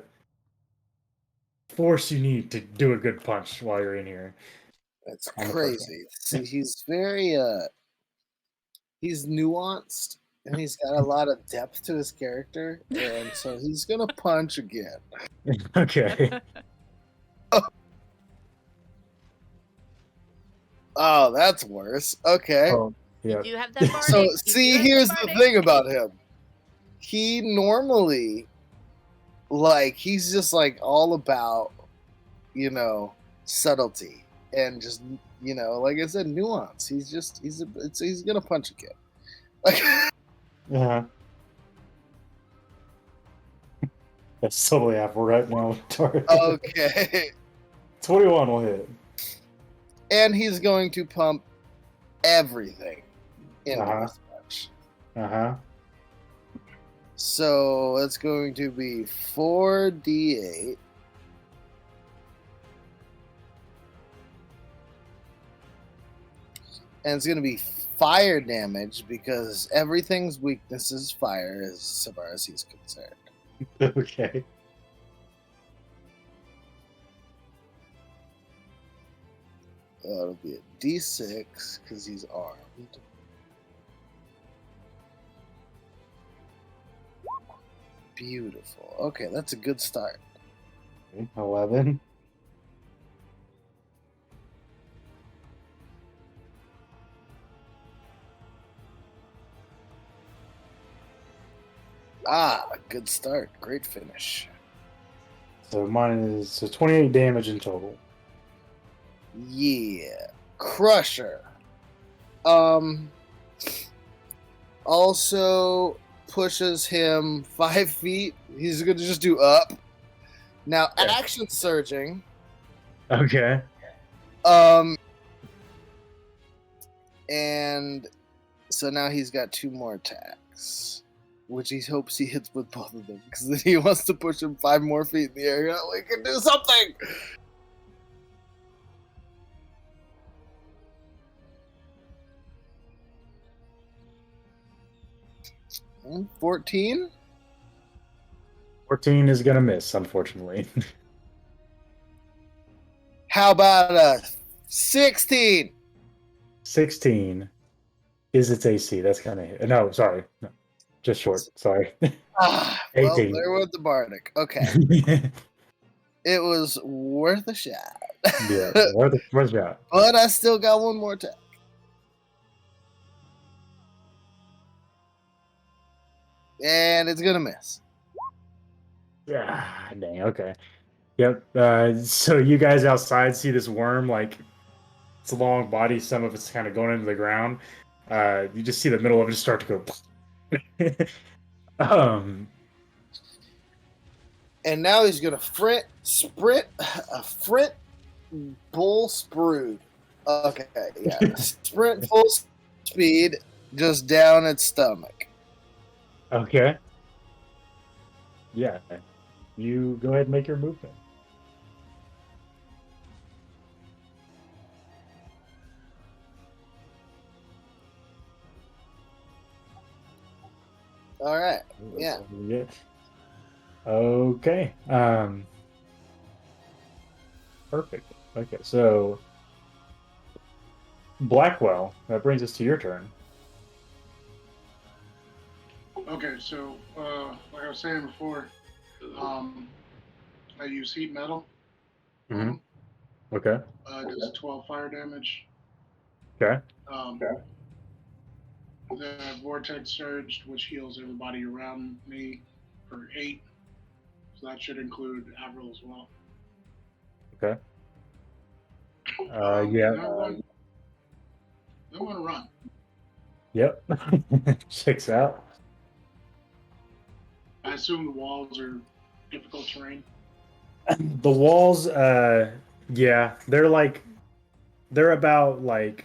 force you need to do a good punch while you're in here. That's On the first crazy. See, he's very he's nuanced and he's got a lot of depth to his character, and so he's gonna punch again. Okay. Oh, that's worse. Okay. Oh, yeah. Do you have that bardic? So You do see, have here's that the bardic? thing about him. He normally, like, he's just like all about, subtlety and just, like I said, nuance. He's gonna punch again. Like, Uh-huh. That's totally Apple right now. okay. 21 will hit. And he's going to pump everything. into Uh-huh. this match. Uh-huh. So it's going to be 4d8. And it's going to be fire damage because everything's weakness is fire as far as he's concerned. Okay. It'll be a d6 because he's armed. Beautiful. Okay, that's a good start. 11. Good start. Great finish. So mine is 28 damage in total. Yeah. Crusher. Also pushes him 5 feet. He's going to just do up. Now, Okay. action surging. Okay. And so now he's got 2 more attacks, which he hopes he hits with both of them because then he wants to push him 5 more feet in the air. That way he can do something. 14? 14 is going to miss, unfortunately. How about a 16? 16 is its AC. That's kind of... No, sorry. No, just short. Sorry. Well, 18. there went the Bardic. Okay. It was worth a shot. Yeah, worth a shot. But I still got 1 more attack. And it's going to miss. Yeah, dang, okay. Yep. So you guys outside see this worm, like, it's a long body, some of it's kind of going into the ground. You just see the middle of it just start to go. And now he's going to sprint, bull sprued. Okay, yeah. Sprint full speed, just down its stomach. Okay. Yeah. You go ahead and make your movement. All right. Yeah. Okay. Perfect. Okay, so Blackwell, that brings us to your turn. Okay, so like I was saying before, I use heat metal. Mm-hmm. Okay. Does 12 fire damage. Okay. The vortex surged, which heals everybody around me for 8. So that should include Avril as well. Okay. Then Yeah. I'm going to run. Yep. Checks out. I assume the walls are difficult terrain. The walls, yeah, they're about like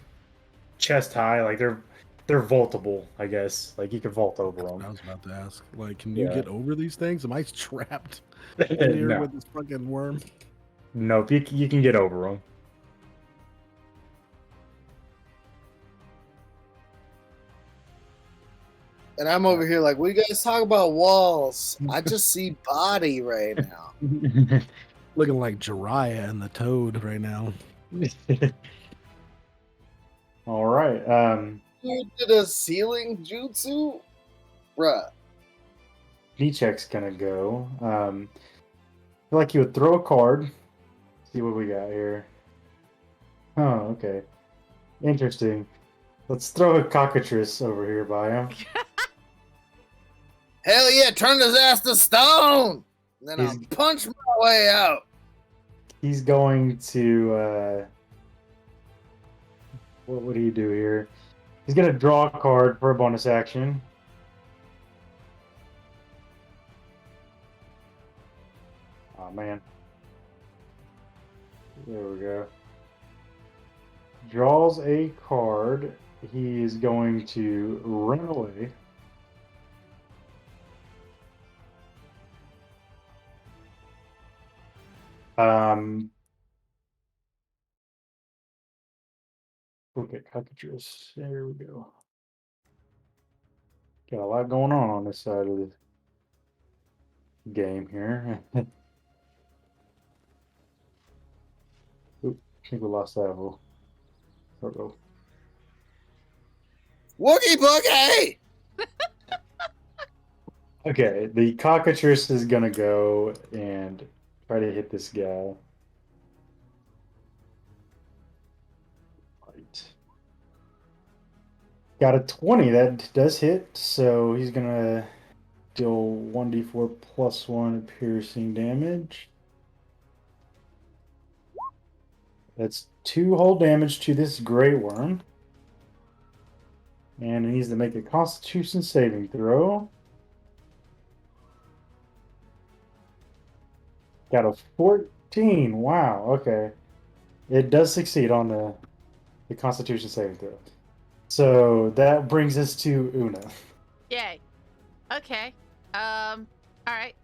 chest high, like they're vaultable, I guess. Like you can vault over them. I was about to ask, like, can you Yeah. get over these things? Am I trapped in here No. with this fucking worm? Nope, you can get over them. And I'm over here like, we guys talk about walls. I just see body right now. Looking like Jiraiya and the Toad right now. All right. You did a ceiling jutsu? Bruh. Check's gonna go. I feel like you would throw a card. See what we got here. Oh, okay. Interesting. Let's throw a cockatrice over here by him. Hell yeah, turn his ass to stone! And then I'll He's- punch my way out. He's going to what do you do here? He's gonna draw a card for a bonus action. Oh man. There we go. Draws a card he is going to run away. Okay, cockatrice. There we go. Got a lot going on this side of the game here. Oop, I think we lost that one. Uh-oh. Woogie Boogie! Okay, the cockatrice is gonna go and try to hit this guy. Right. Got a 20. That does hit, so he's gonna deal 1d4 plus 1 piercing damage. That's 2 whole damage to this gray worm. And he needs to make a Constitution saving throw. Got a 14. Wow, okay. It does succeed on the Constitution saving throw. So that brings us to Una. Yay. Okay. All right.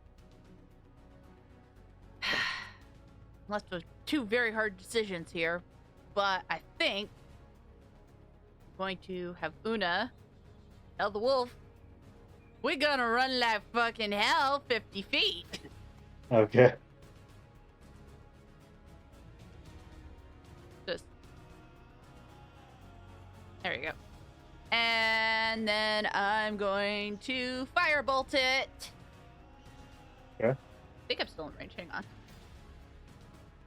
Left with 2 very hard decisions here, but I think I'm going to have Una tell the wolf, we're gonna run like fucking hell 50 feet. Okay. Just there you go. And then I'm going to firebolt it. Okay. I think I'm still in range. Hang on.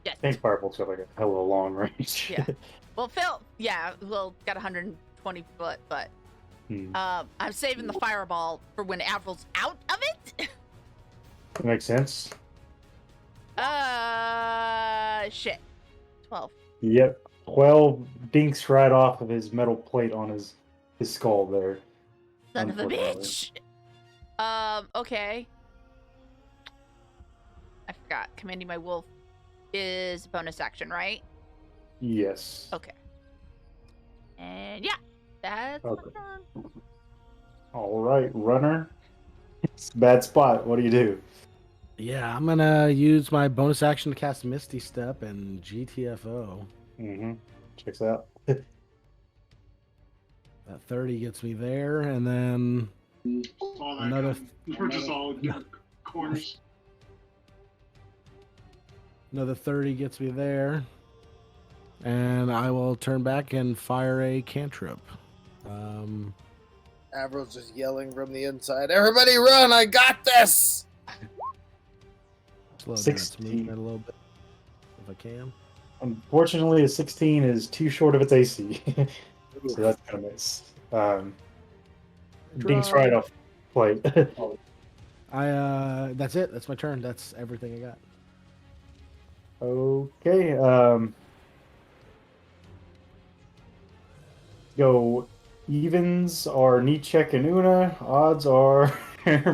Yes. I think Firebolt's got like a hell of a long range. Yeah. Well, Phil, yeah, well, got 120 foot, but I'm saving the fireball for when Avril's out of it. That makes sense. Shit. 12. Yep. 12 dinks right off of his metal plate on his skull there. Son of a bitch. Okay. I forgot. Commanding my wolf is a bonus action, right? Yes. Okay. And yeah, that's my Okay. turn. All right, runner. It's a bad spot. What do you do? Yeah, I'm gonna use my bonus action to cast Misty Step and GTFO. Mm-hmm. Checks out. That 30 gets me there, and then All that Another- we're just all in different corners. another 30 gets me there, and I will turn back and fire a cantrip. Avril's just yelling from the inside, everybody run, I got this! Slow down its 16. movement a little bit, if I can. Unfortunately, a 16 is too short of its AC. So that's gonna miss. Dinks right off plate. That's it. That's my turn. That's everything I got. Okay. Go evens are Nietzsche and Una. Odds are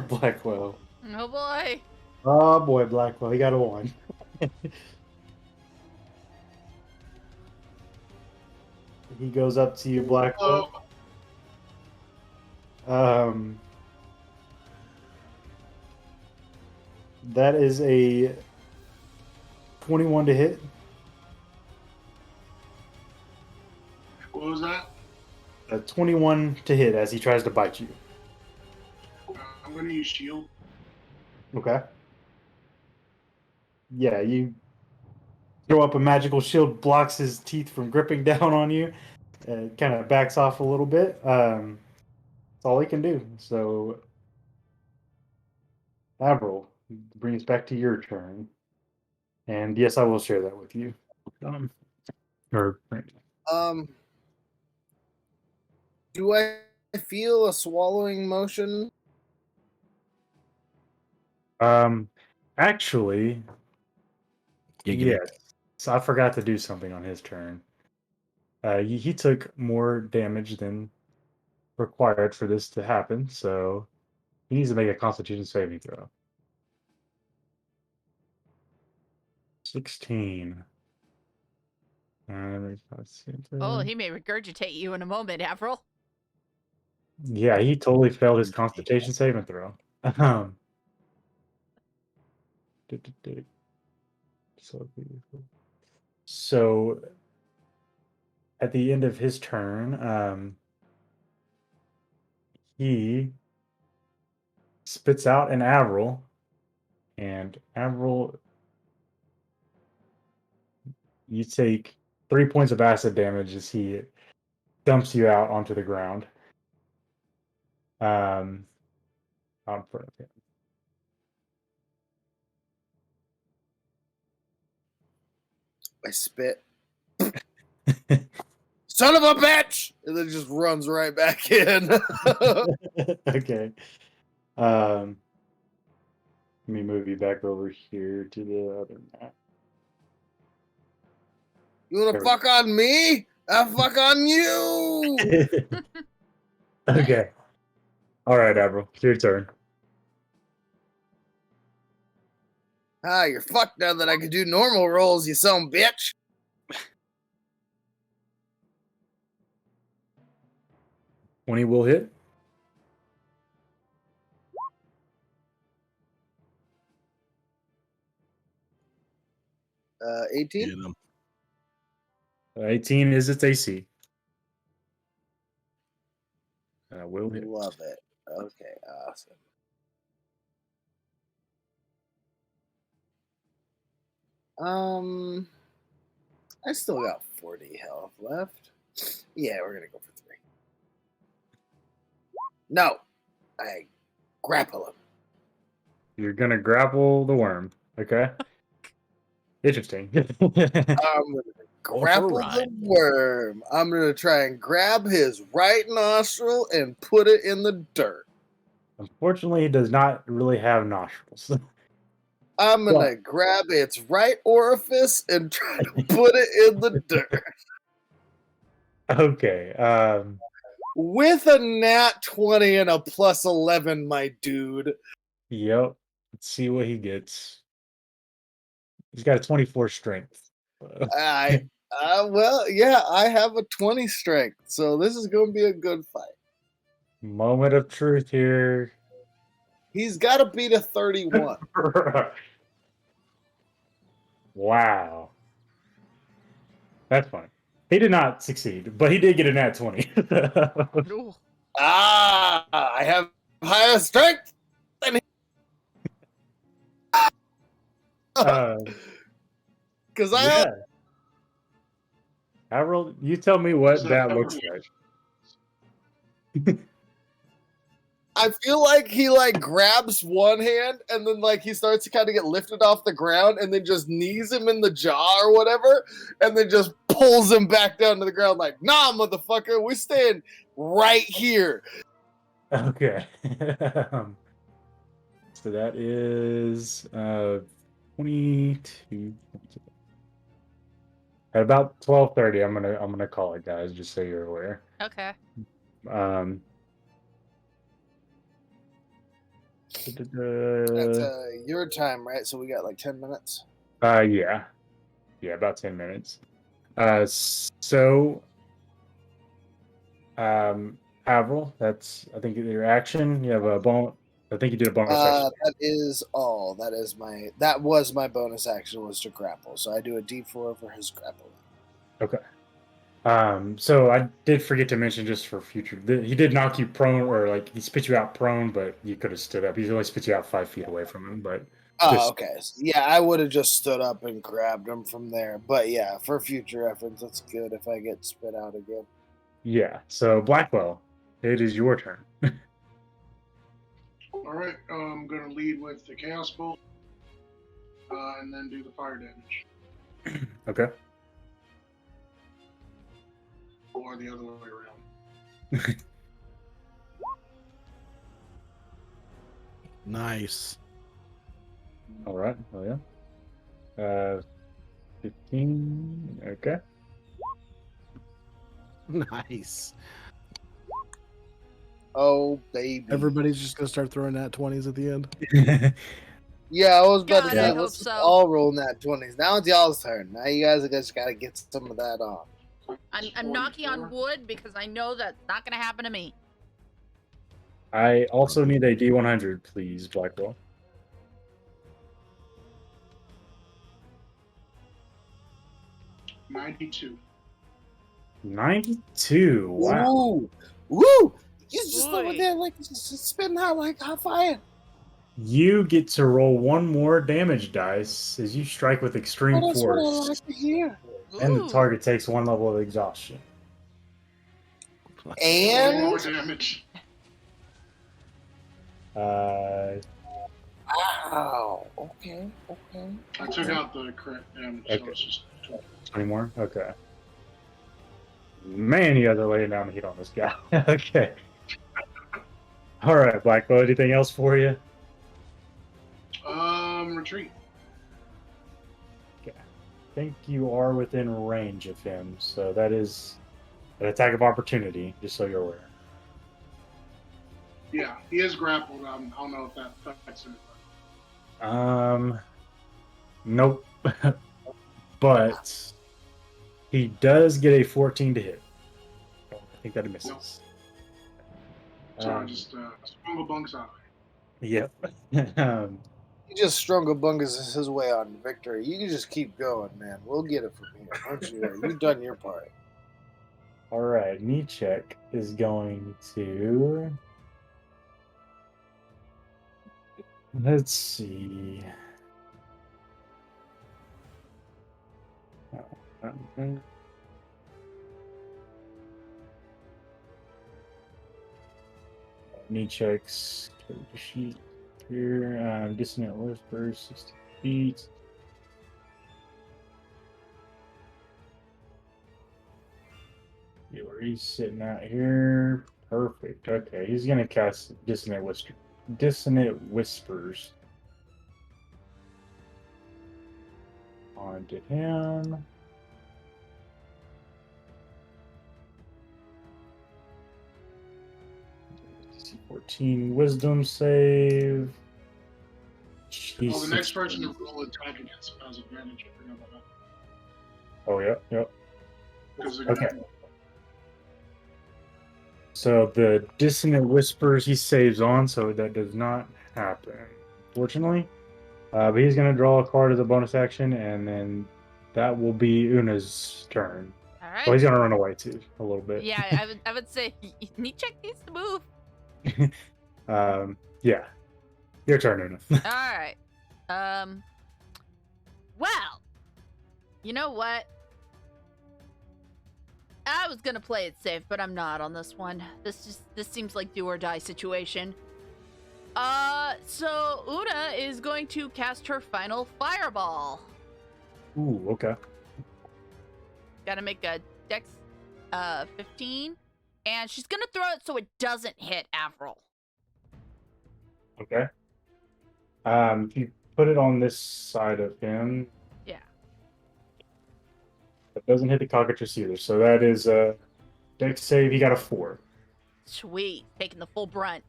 Blackwell. Oh boy. Oh boy, Blackwell. He got a 1. He goes up to you, Blackwell. That is a 21 to hit. What was that? A 21 to hit as he tries to bite you. I'm going to use shield. Okay. Yeah, you throw up a magical shield, blocks his teeth from gripping down on you. Kind of backs off a little bit. That's all he can do. So, Avril, bring us back to your turn. And yes, I will share that with you. Or Do I feel a swallowing motion? actually, Giggity. yes. So I forgot to do something on his turn. He took more damage than required for this to happen, so he needs to make a Constitution saving throw. 16. Oh, he may regurgitate you in a moment, Avril. Yeah, he totally failed his Constitution saving throw. Um, so at the end of his turn, he spits out an Avril, and Avril, you take 3 points of acid damage as he dumps you out onto the ground. Um, out in front of I spit. him. Son of a bitch! And then just runs right back in. Okay. Let me move you back over here to the other map. You wanna fuck on me? I fuck on you! Okay. All right, Avril, it's your turn. Ah, you're fucked now that I can do normal rolls, you son of a bitch. 20 will hit. 18? Get him. 18 is its AC. Will hit. Love it. Okay, awesome. I still got 40 health left. Yeah, we're gonna go for 3. No, I grapple him. You're gonna grapple the worm. Okay. Interesting. I'm gonna grapple the ride. worm. I'm gonna try and grab his right nostril and put it in the dirt. Unfortunately, he does not really have nostrils. I'm gonna What? grab its right orifice and try to put it in the dirt. Okay. With a nat 20 and a plus 11, my dude. Yep. Let's see what he gets. He's got a 24 strength. Well, yeah, I have a 20 strength, so this is gonna be a good fight. Moment of truth here. He's got to beat a 31. Wow. That's funny. He did not succeed, but he did get a nat 20. Ooh. I have higher strength than because I yeah. have, Avril, you tell me what So- that looks like. I feel like he like grabs one hand and then like he starts to kind of get lifted off the ground and then just knees him in the jaw or whatever and then just pulls him back down to the ground like, nah, motherfucker, we're staying right here. Okay. So that is 22. At about 12:30, I'm gonna call it, guys, just so you're aware. Okay. That's your time, right? So we got like 10 minutes. Yeah, about 10 minutes. So, Avril, that's I think your action. You have a bonus. I think you did a bonus action. That is all. That was my bonus action was to grapple. So I do a D4 for his grapple. Okay. So I did forget to mention just for future, he did knock you prone, or like he spit you out prone, but you could have stood up. He's only spit you out 5 feet away from him, but Oh, okay. Yeah, I would have just stood up and grabbed him from there. But yeah, for future reference, that's good if I get spit out again. yeah. So Blackwell, it is your turn. All right, I'm gonna lead with the Chaos Bolt, and then do the fire damage, Okay. or the other way around. Nice. All right. Oh yeah. 15. Okay. Nice. Oh, baby. Everybody's just gonna start throwing nat 20s at the end. Yeah, I was about God, to I say, hope let's just so. all roll nat 20s. Now it's y'all's turn. Now you guys just got to get some of that off. I'm knocking on wood because I know that's not gonna happen to me. I also need a D100, please, Blackwell. $92. 92. Wow. Ooh, woo! You just Boy. over there like just spitting out like hot fire. You get to roll one more damage dice as you strike with extreme Oh, that's what I force, like to hear. and the Ooh. target takes 1 level of exhaustion. More And damage. Uh, wow, okay. I took out the crit damage, Okay. so it's just 20 more? Okay. Man, you guys are laying down the heat on this guy. Okay. All right, Blackwell, anything else for you? retreat. I think you are within range of him, so that is an attack of opportunity, just so you're aware. Yeah, he is grappled. I don't know if that affects him. Nope. But he does get a 14 to hit. I think that misses. So I just sprung a bunks out. Yep. He just strung a bungus his way on victory. You can just keep going, man. We'll get it from here. Don't you worry. You've done your part. All right, Nichek is going to. Let's see. Nichek's character sheet here. Dissonant Whisper, 60 feet. Yeah, where he's sitting out here. Perfect. Okay, he's gonna cast Dissonant Whispers onto him. DC 14 Wisdom save. Oh, the next person to roll attack against him has advantage. I forgot about that. Oh, yep. 'Cause Okay. So the Dissonant Whispers he saves on, so that does not happen, fortunately. But he's going to draw a card as a bonus action, and then that will be Una's turn. All right. Well, he's going to run away too, a little bit. Yeah, I would say Nichek needs to move. Yeah. Your turn, Una. All right. Well, you know what? I was gonna play it safe, but I'm not on this one. This seems like do or die situation. So Una is going to cast her final fireball. Ooh, okay. Gotta make a dex 15. And she's gonna throw it so it doesn't hit Avril. Okay. If you put it on this side of him, Yeah. it doesn't hit the cockatrice either. So that is a dex save. He got a 4. Sweet. Taking the full brunt.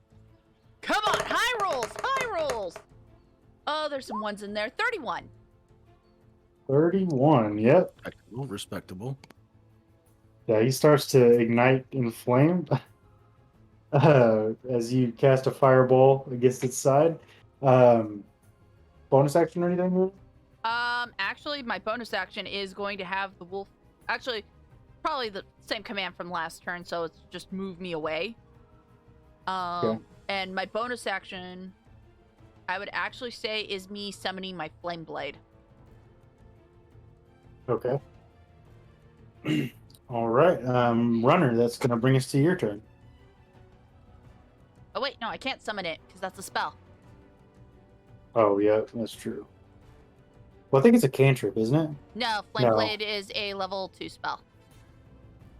Come on, high rolls! High rolls! Oh, there's some ones in there. 31. 31, yep. Respectable. Yeah, he starts to ignite in flame as you cast a fireball against its side. Bonus action or anything? Actually, my bonus action is going to have the wolf. Actually, probably the same command from last turn, so it's just move me away. Okay. And my bonus action, I would actually say, is me summoning my flame blade. Okay. All right, Runner, that's going to bring us to your turn. Oh wait, no, I can't summon it because that's a spell. Oh, yeah, that's true. Well, I think it's a cantrip, isn't it? No, flame No. blade is a level 2 spell.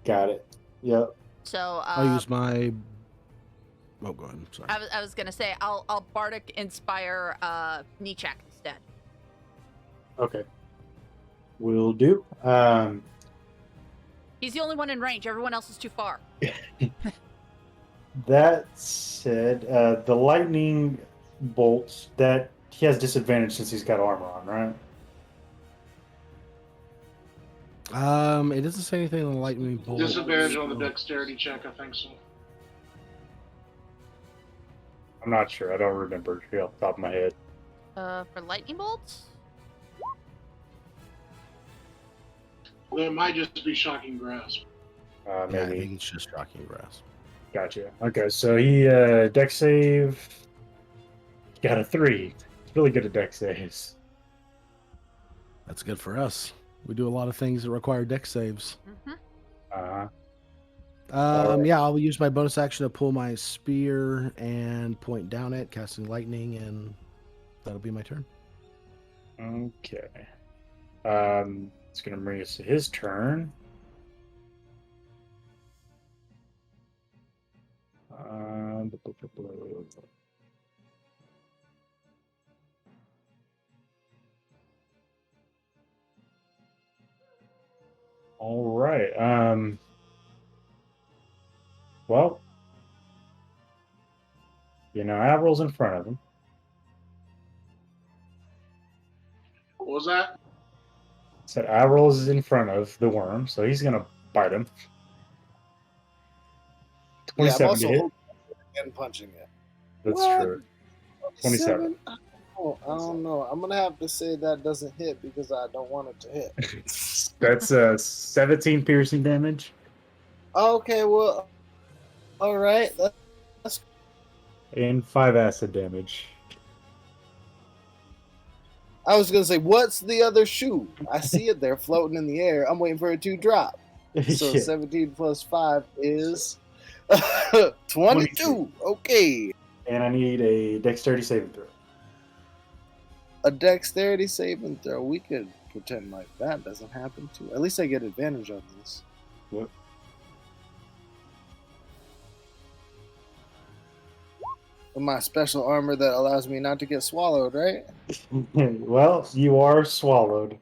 Got it. Yep. So I'll use my. Oh, go ahead. Sorry. I was gonna say I'll bardic inspire Nichek instead. Okay. Will do. He's the only one in range. Everyone else is too far. That said, the lightning bolts that he has disadvantage since he's got armor on, right? It doesn't say anything on the lightning bolt. Disadvantage on the dexterity check, I think so. I'm not sure. I don't remember off the top of my head. For lightning bolts? Well, it might just be shocking grasp. Yeah, I Maybe. think it's just shocking grasp. Gotcha. Okay, so he deck save got a 3. He's really good at deck saves. That's good for us. We do a lot of things that require deck saves. Uh, Yeah, I'll use my bonus action to pull my spear and point down it, casting lightning, and that'll be my turn. okay. It's gonna bring us to his turn. All right. Well, Avril's in front of him. What was that? Said Avril is in front of the worm, so he's gonna bite him. Yeah, I'm 27 also to hit. holding and punching it. That's What? true. 27. Oh, I don't know. I'm gonna have to say that doesn't hit because I don't want it to hit. That's 17 piercing damage. Okay, well, all right. That's And 5 acid damage. I was gonna say, what's the other shoe? I see it there floating in the air. I'm waiting for it to drop. So Yeah. 17 plus 5 is 22. Okay. And I need a dexterity saving throw. A dexterity saving throw. We could pretend like that doesn't happen too. At least I get advantage on this. What? With my special armor that allows me not to get swallowed, right? Well, you are swallowed.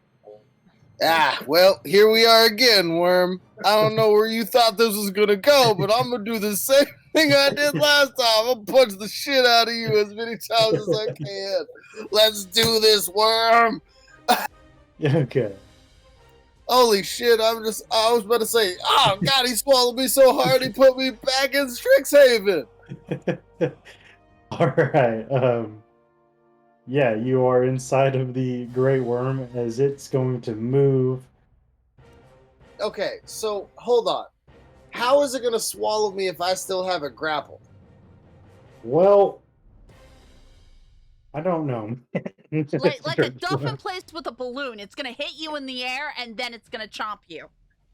Ah, well, here we are again, Worm. I don't know where you thought this was gonna go, but I'm gonna do the same thing I did last time. I'm gonna punch the shit out of you as many times as I can. Let's do this, Worm. Okay. Holy shit, I was about to say, oh god, he swallowed me so hard he put me back in Strixhaven. All right. Yeah, you are inside of the Grey Worm as it's going to move. Okay, so hold on. How is it gonna swallow me if I still have it grappled? Well, I don't know. Like a dolphin placed with a balloon. It's gonna hit you in the air and then it's gonna chomp you.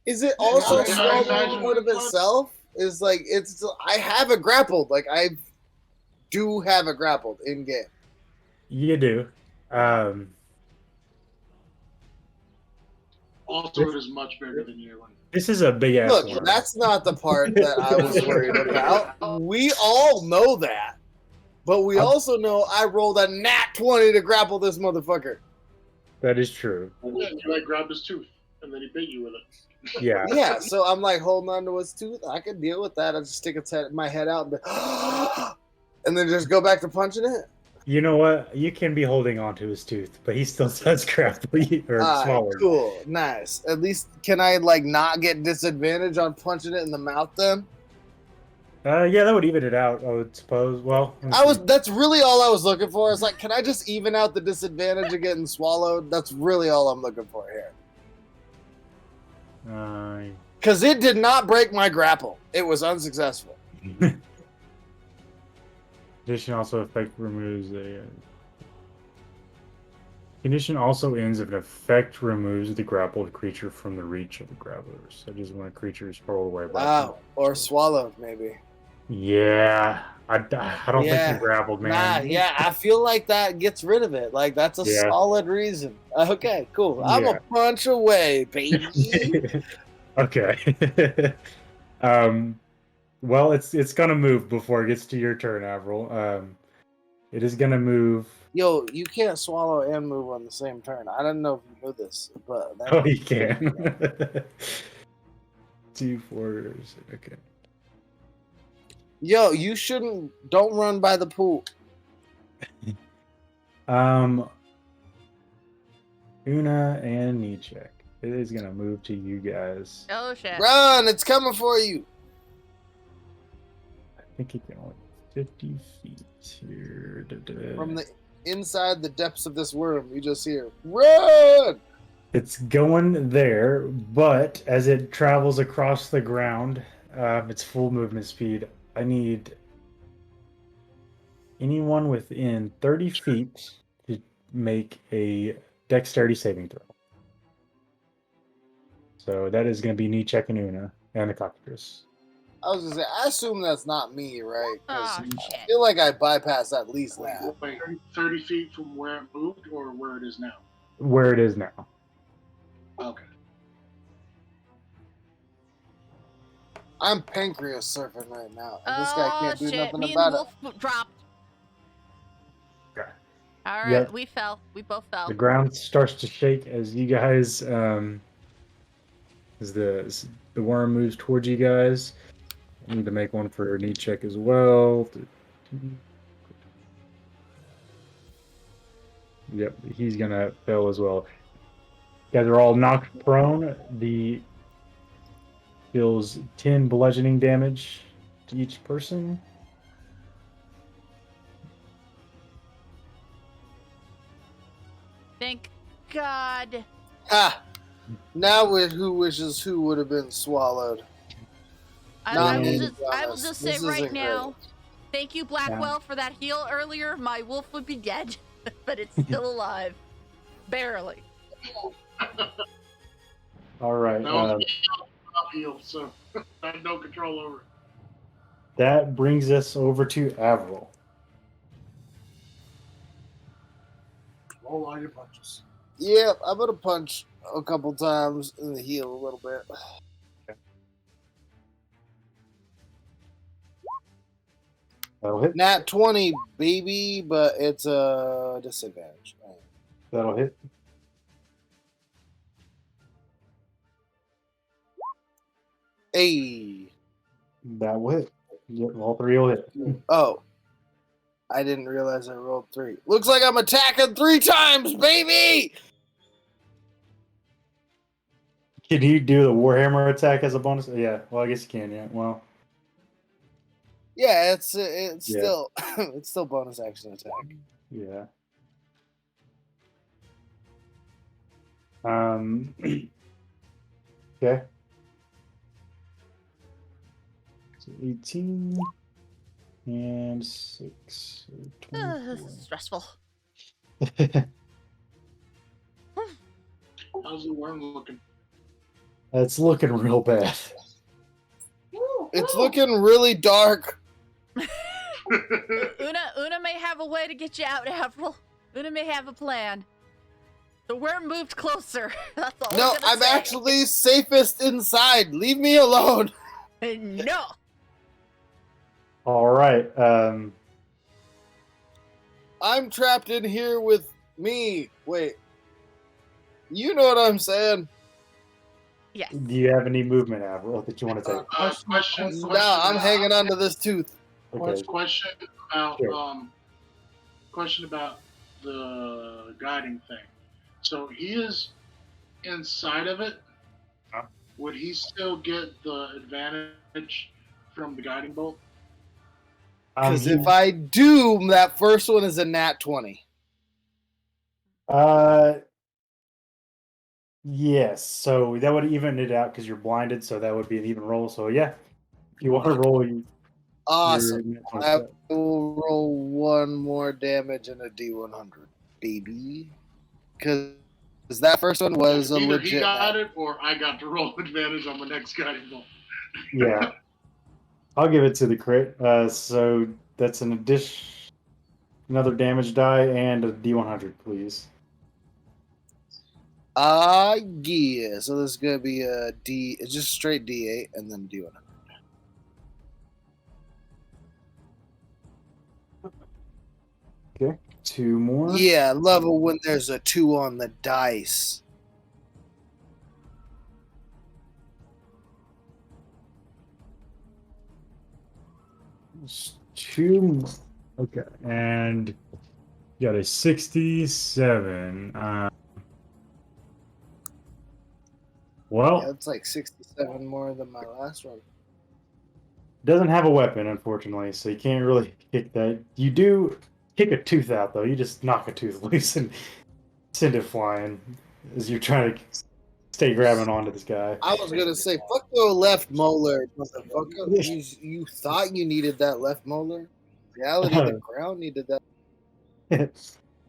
Is it also Can I swallowing imagine out of what it was? itself? Is like it's I have it grappled. Like I do have it grappled in game. You do. Also, it is much bigger than you. This is a big ass Look, worm. that's not the part that I was worried about. We all know that. But we also know I rolled a nat 20 to grapple this motherfucker. That is true. Yeah, you like grabbed his tooth and then he bit you with it. Yeah. Yeah, so I'm like holding on to his tooth. I can deal with that. I just stick my head out and, and then just go back to punching it. You know what? You can be holding on to his tooth, but he still does grapple you or swallow. Cool, nice. At least can I like not get disadvantage on punching it in the mouth then? Yeah, that would even it out, I would suppose. Well, That's really all I was looking for. It's like, can I just even out the disadvantage of getting swallowed? That's really all I'm looking for here. Because it did not break my grapple. It was unsuccessful. Condition also effect removes a. Condition also ends if an effect removes the grappled creature from the reach of the grapplers. That is when a creature is hurled away by. Wow, or swallowed maybe. Yeah, I don't think you're grappled, man. Nah, yeah, I feel like that gets rid of it. Like that's a solid reason. Okay, cool. I'm a punch away, baby. Okay. Well, it's gonna move before it gets to your turn, Avril. It is gonna move. Yo, you can't swallow and move on the same turn. I don't know if you knew this, but Oh, you can. 2 4s. Okay. Yo, you shouldn't. Don't run by the pool. Una and Nichek. It is gonna move to you guys. Oh shit. Run! It's coming for you. I think it can only 50 feet here. From the inside the depths of this worm, you just hear, run! It's going there, but as it travels across the ground, its full movement speed, I need anyone within 30 feet to make a dexterity saving throw. So that is going to be Nichek and Una and the cockatrice. I was gonna say, I assume that's not me, right? 'Cause Oh I shit. feel like I bypassed at least that. Wait, 30 feet from where it moved or where it is now? Where it is now. Okay. I'm pancreas surfing right now, and this guy can't do shit. nothing Me about and it. Wolf dropped. Okay. All right, Yep. we fell. We both fell. The ground starts to shake as you guys, as the worm moves towards you guys. I need to make one for Nichek as well. Yep, he's gonna fail as well. You guys are all knocked prone. The deals 10 bludgeoning damage to each person. Thank God. Ha! Now with who wishes who would have been swallowed. I will me, to just be I will honest. just say This right isn't now, thank you, Blackwell, for that heal earlier. My wolf would be dead, but it's still alive. Barely. All right. That was uphill, so I had no control over it. That brings us over to Avril. Roll all your punches. Yep, I'm gonna punch a couple times in the heel a little bit. That'll hit. Nat 20, baby, but it's a disadvantage. That'll hit. Hey. That will hit. Yep, all three will hit. Oh. I didn't realize I rolled 3. Looks like I'm attacking 3 times, baby! Can you do the Warhammer attack as a bonus? Yeah, well, I guess you can, yeah. Well, Yeah, it's Yeah. still it's still bonus action attack. yeah. Okay. So 18 and 6. So This is stressful. 24. How's the worm looking? That's looking real bad. It's looking really dark. Una may have a way to get you out, Avril. Una may have a plan. The worm moved closer. That's all No, I'm gonna I'm say. actually safest inside. Leave me alone. No. All right. I'm trapped in here with me. Wait. You know what I'm saying? Yes. Do you have any movement, Avril, that you want to take? Question. No, I'm hanging on to this tooth. Okay. Question about Sure. question about the guiding thing. So he is inside of it. Huh? Would he still get the advantage from the guiding bolt? Because if I do, that first one is a nat 20. Yes. So that would even it out because you're blinded, so that would be an even roll. So yeah, if you want to roll, Awesome. I will roll 1 more damage and a D100, baby. Because that first one was a Either legit. he got it or I got to roll advantage on the next guiding bolt. Yeah, I'll give it to the crit. So that's an another damage die and a D100, please. Yeah. So this is gonna be a D. It's just straight D8 and then D100. Okay, 2 more. Yeah, I love it when there's a 2 on the dice. It's 2 more. Okay, and Got a 67. Well, Yeah, it's like 67 more than my last one. doesn't have a weapon, unfortunately, so you can't really kick that. You do kick a tooth out, though. You just knock a tooth loose and send it flying as you're trying to stay grabbing onto this guy. I was gonna say, fuck your left molar, motherfucker. You thought you needed that left molar. Reality, the ground needed that.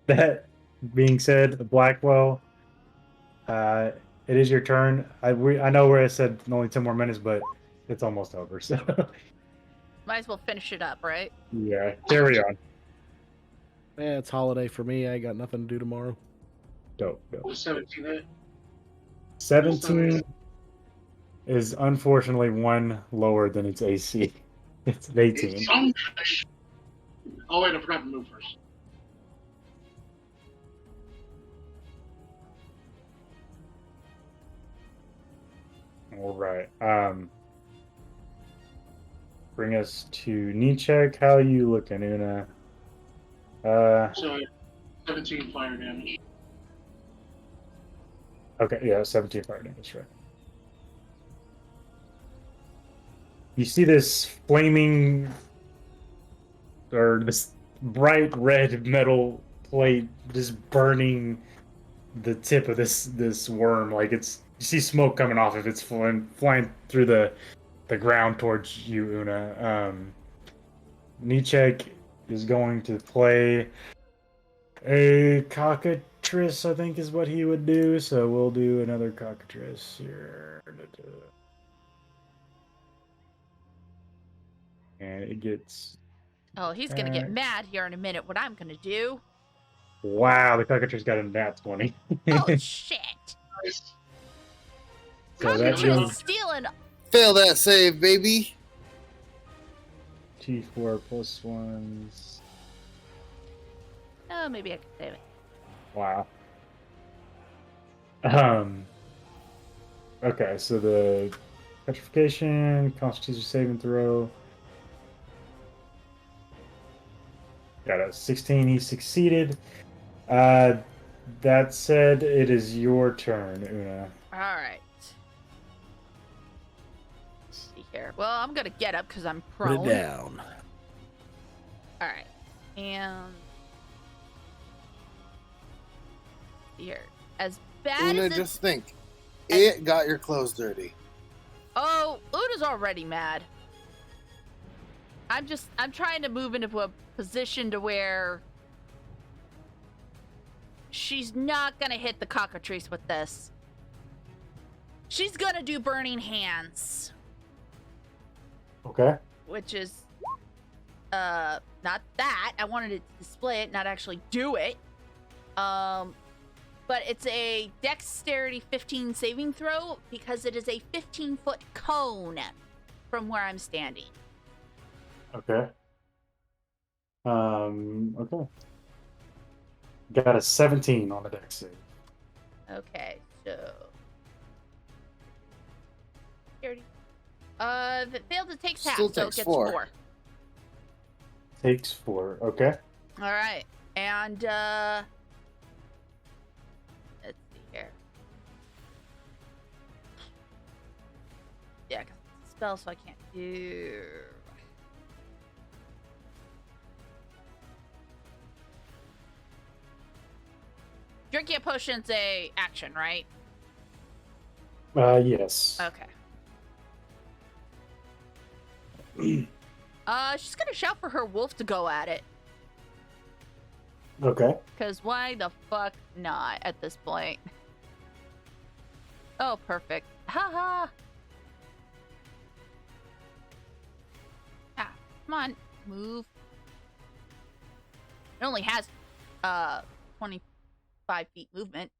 That being said, Blackwell, it is your turn. I know where I said only 10 more minutes, but it's almost over. So Might as well finish it up, right? yeah, carry on. Yeah, it's holiday for me. I got nothing to do tomorrow. Dope. Was 17 hit? 17 is unfortunately one lower than its AC. It's an 18. Oh wait, I forgot to move first. All right. Bring us to knee check. How are you looking, Una? So 17 fire damage. Okay, yeah, 17 fire damage, right. You see this flaming or this bright red metal plate just burning the tip of this worm. Like it's you see smoke coming off of it's flying through the ground towards you, Una. Nietzsche is going to play a cockatrice, I think is what he would do. So we'll do another cockatrice here. And it gets... Oh, he's gonna get mad here in a minute. What I'm gonna do? Wow, the cockatrice got a nat 20. Oh shit! Nice. So that Cockatrice means stealing. Fail that save, baby. T4 plus ones. Oh, maybe I can save it. Wow. Okay, so the petrification, Constitution saving throw. Got a 16. He succeeded. That said, it is your turn, Una. All right. Let's see here. Well, I'm gonna get up because I'm Put prone. it down. All right, and here, as bad Una, as just think. It got your clothes dirty. Oh, Una's already mad. I'm trying to move into a position to where she's not gonna hit the cockatrice with this. She's gonna do burning hands, Okay. which is not that. I wanted to display it, not actually do it. But it's a dexterity 15 saving throw because it is a 15-foot cone from where I'm standing. Okay. Okay. Got a 17 on the dex save. Okay, so if it fails, it takes half, Still so it takes gets 4. 4. Takes 4. Okay. All right, and let's see here. Yeah, 'cause it's a spell, so I can't do. Drinking a potion's a action, right? Yes. Okay. She's gonna shout for her wolf to go at it. Okay. Because why the fuck not at this point? Oh, perfect. Haha. Ah, come on. Move. It only has 25 feet movement.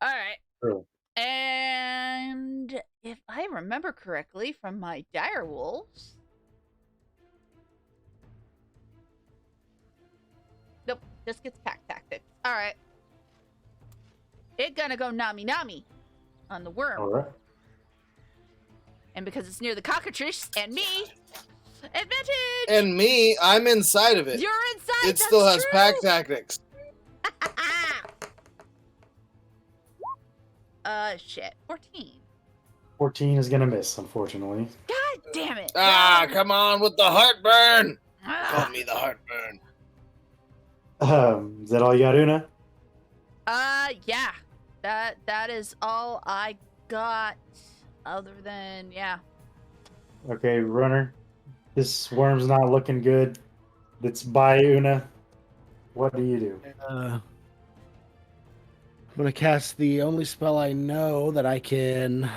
Alright. True. And if I remember correctly from my dire wolves. Nope, just gets pack tactics. Alright. It's gonna go nami nami on the worm. All right. And because it's near the cockatrice and me, Advantage! And me, I'm inside of it. You're inside. It still has true. pack tactics. Shit. 14. 14 is gonna miss, unfortunately. God damn it. Ah, God. come on with the heartburn. Call Ah. me the heartburn. Is that all you got, Una? Yeah. That is all I got. Other than, yeah. Okay, runner. This worm's not looking good. It's by Una. What do you do? I'm gonna cast the only spell I know that I can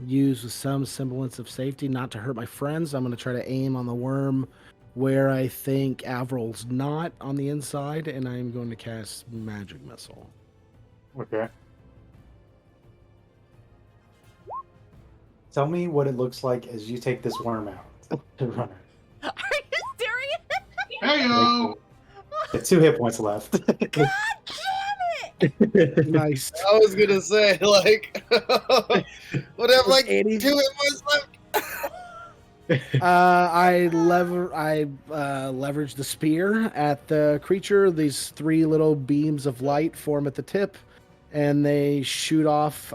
use with some semblance of safety, not to hurt my friends. I'm gonna try to aim on the worm where I think Avril's not on the inside, and I'm going to cast Magic Missile. Okay. Tell me what it looks like as you take this worm out. Runner. Are you serious? Hey yo! It's 2 hit points left. God damn it! Nice. I was gonna say, like, would have like 80. 2 hit points left. I leverage the spear at the creature. These 3 little beams of light form at the tip, and they shoot off.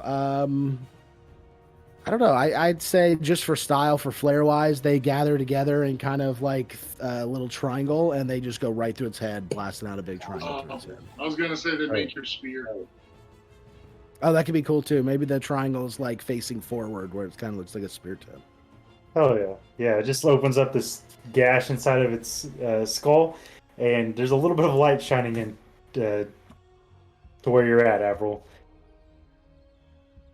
I don't know. I'd say just for style, for flare wise, they gather together in kind of like a little triangle, and they just go right through its head, blasting out a big triangle through its head. I was gonna say they make your spear. Oh, that could be cool too. Maybe the triangle is like facing forward, where it kind of looks like a spear tip. Oh yeah, yeah. It just opens up this gash inside of its skull, and there's a little bit of light shining in to where you're at, Avril.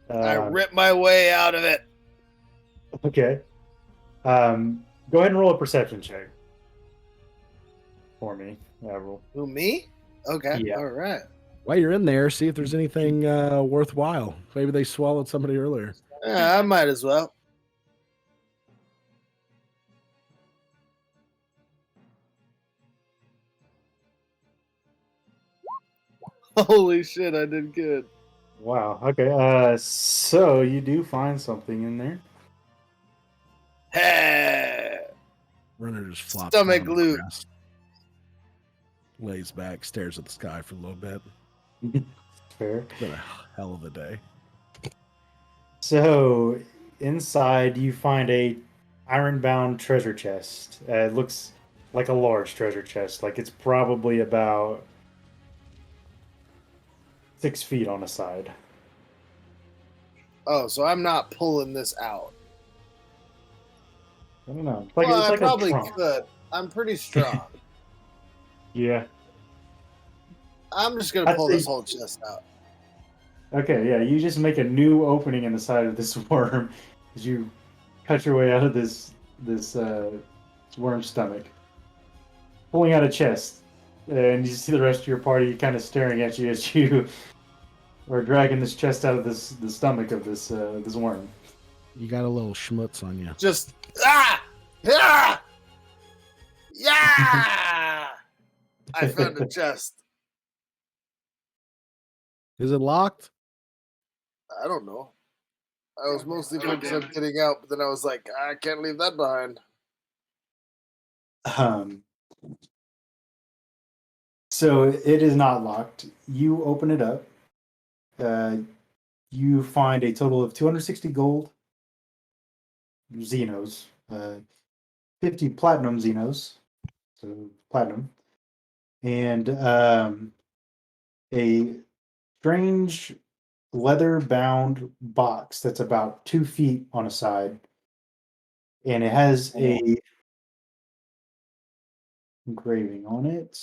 I rip my way out of it. Okay. Go ahead and roll a perception check for me, Avril. Who, me? Okay. Yeah. All right. While you're in there, see if there's anything worthwhile. Maybe they swallowed somebody earlier. Yeah, I might as well. Holy shit, I did good. Wow. Okay. So you do find something in there. Hey. Runner just flops Stomach down on the glute. grass, lays back, stares at the sky for a little bit. Fair. It's been a hell of a day. So inside you find a iron-bound treasure chest. It looks like a large treasure chest. Like it's probably about 6 feet on a side. Oh, so I'm not pulling this out. I don't know. It's like, Well, it's I like probably a trunk. could. I'm pretty strong. Yeah. I'm just gonna I'd pull say- this whole chest out. Okay, yeah, you just make a new opening in the side of this worm as you cut your way out of this worm's stomach, pulling out a chest, and you see the rest of your party kind of staring at you as you are dragging this chest out of the stomach of this worm. You got a little schmutz on you. Just yeah. I found a chest. Is it locked? I don't know. I was mostly focused on getting out, but then I was like, I can't leave that behind. So it is not locked. You open it up. You find a total of 260 gold Xenos, 50 platinum Xenos, so platinum, and a strange leather-bound box that's about 2 feet on a side, and it has a engraving on it.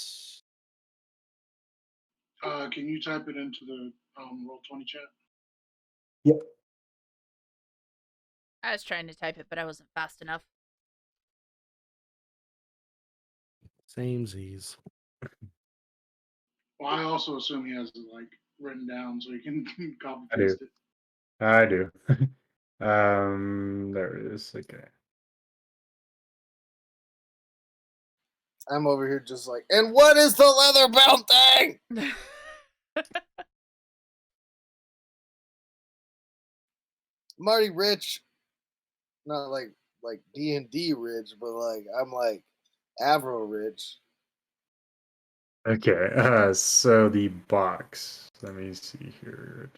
Can you type it into the Roll20 chat? Yep. I was trying to type it, but I wasn't fast enough. Same Z's. Well, I also assume he has it like written down so he can copy I do. paste it. I do. There it is. Okay. I'm over here just like, and what is the leather bound thing? I'm already rich. Not like like D&D rich, but like I'm like Avro rich. Okay, so the box. Let me see here.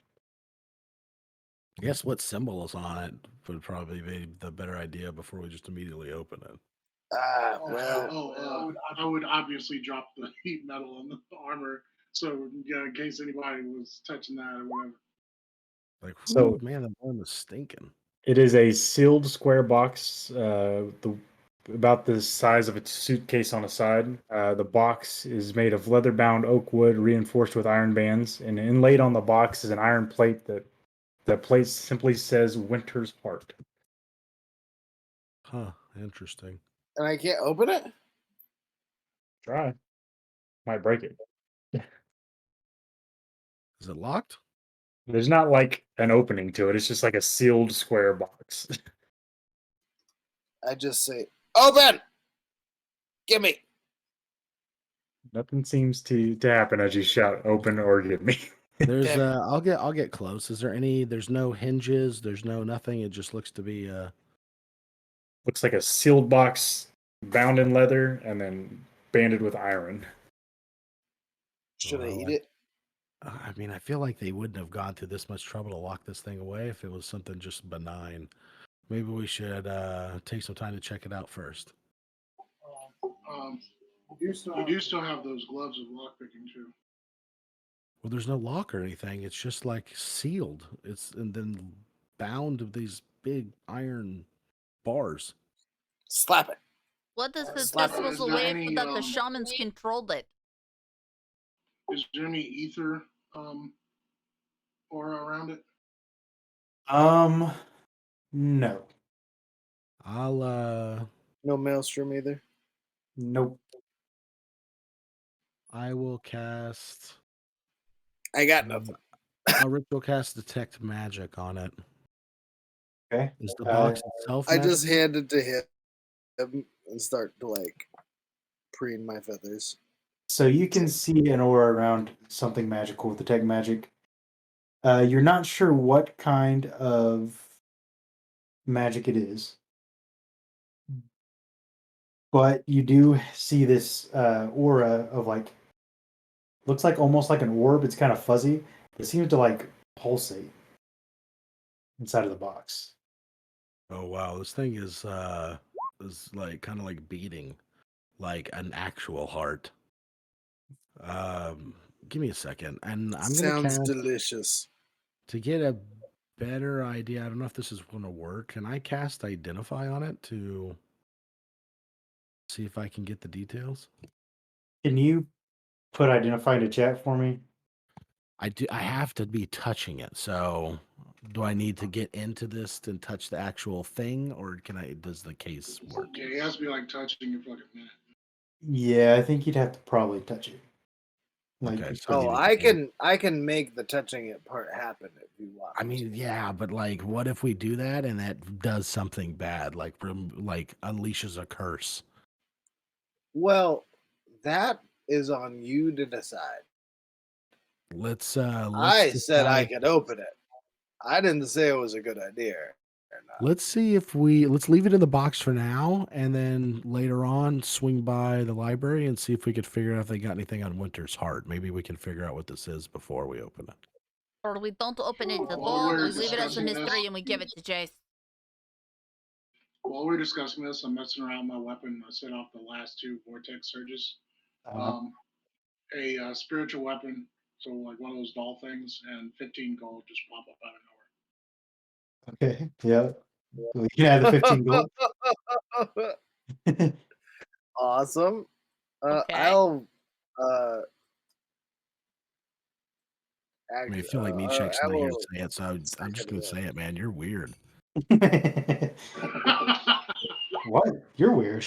I guess what symbol is on it would probably be the better idea before we just immediately open it. I would obviously drop the heat metal on the armor, so in case anybody was touching that or whatever. Like, So- man, the worm is stinking. It is a sealed square box, about the size of a suitcase on a side. The box is made of leather-bound oak wood reinforced with iron bands, and inlaid on the box is an iron plate that the plate simply says Winter's Heart. Huh, interesting. And I can't open it? Try. Might break it. Is it locked? There's not like an opening to it. It's just like a sealed square box. I just say, open! Gimme! Nothing seems to happen as you shout open or give me. There's Damn it. I'll get close. Is there any there's no hinges, there's no nothing. It just looks to be Looks like a sealed box bound in leather and then banded with iron. Should I Well, eat it? I mean, I feel like they wouldn't have gone through this much trouble to lock this thing away if it was something just benign. Maybe we should take some time to check it out first. We do still have those gloves of lockpicking too. Well, there's no lock or anything. It's just like sealed. It's and then bound with these big iron bars. Slap it. What is this Slap it. supposed Is to there way any, that the shamans controlled it? Is there any ether aura around it? No. I'll No maelstrom either. Nope. I will cast I got nothing. a ritual cast detect magic on it. Okay. Is the box itself I just magical? hand it to him and start to like preen my feathers. So you can see an aura around something magical with detect magic. You're not sure what kind of magic it is, but you do see this aura of like, looks like almost like an orb. It's kind of fuzzy. It seems to like pulsate inside of the box. Oh wow, this thing is like kind of like beating like an actual heart. Give me a second, and I'm gonna Sounds cast delicious. to get a better idea. I don't know if this is gonna work. Can I cast identify on it to see if I can get the details? Can you put identify to chat for me? I do. I have to be touching it. So, do I need to get into this and touch the actual thing, or can I? Does the case work? Yeah, it has to be like touching your fucking minute. Yeah, I think you'd have to probably touch it. Like, Okay, so Oh, need I can make the touching it part happen if you want. I mean, yeah, but like, what if we do that and that does something bad, like unleashes a curse? Well, that is on you to decide. Let's I said I decide- could open it. I didn't say it was a good idea or not. Let's see if let's leave it in the box for now, and then later on swing by the library and see if we could figure out if they got anything on Winter's Heart. Maybe we can figure out what this is before we open it. Or we don't open it at While all. we're We leave it as a discussing this- mystery and we give it to Jace. While we're discussing this, I'm messing around with my weapon. I set off the last two vortex surges. A spiritual weapon, so like one of those doll things, and 15 gold just pop up out of nowhere. okay, yeah. We can add the 15 gold. Awesome. Okay. I'll I mean, I feel like Nishek's I not here to will- say it, so I'm just gonna say it, man. You're weird. What? You're weird.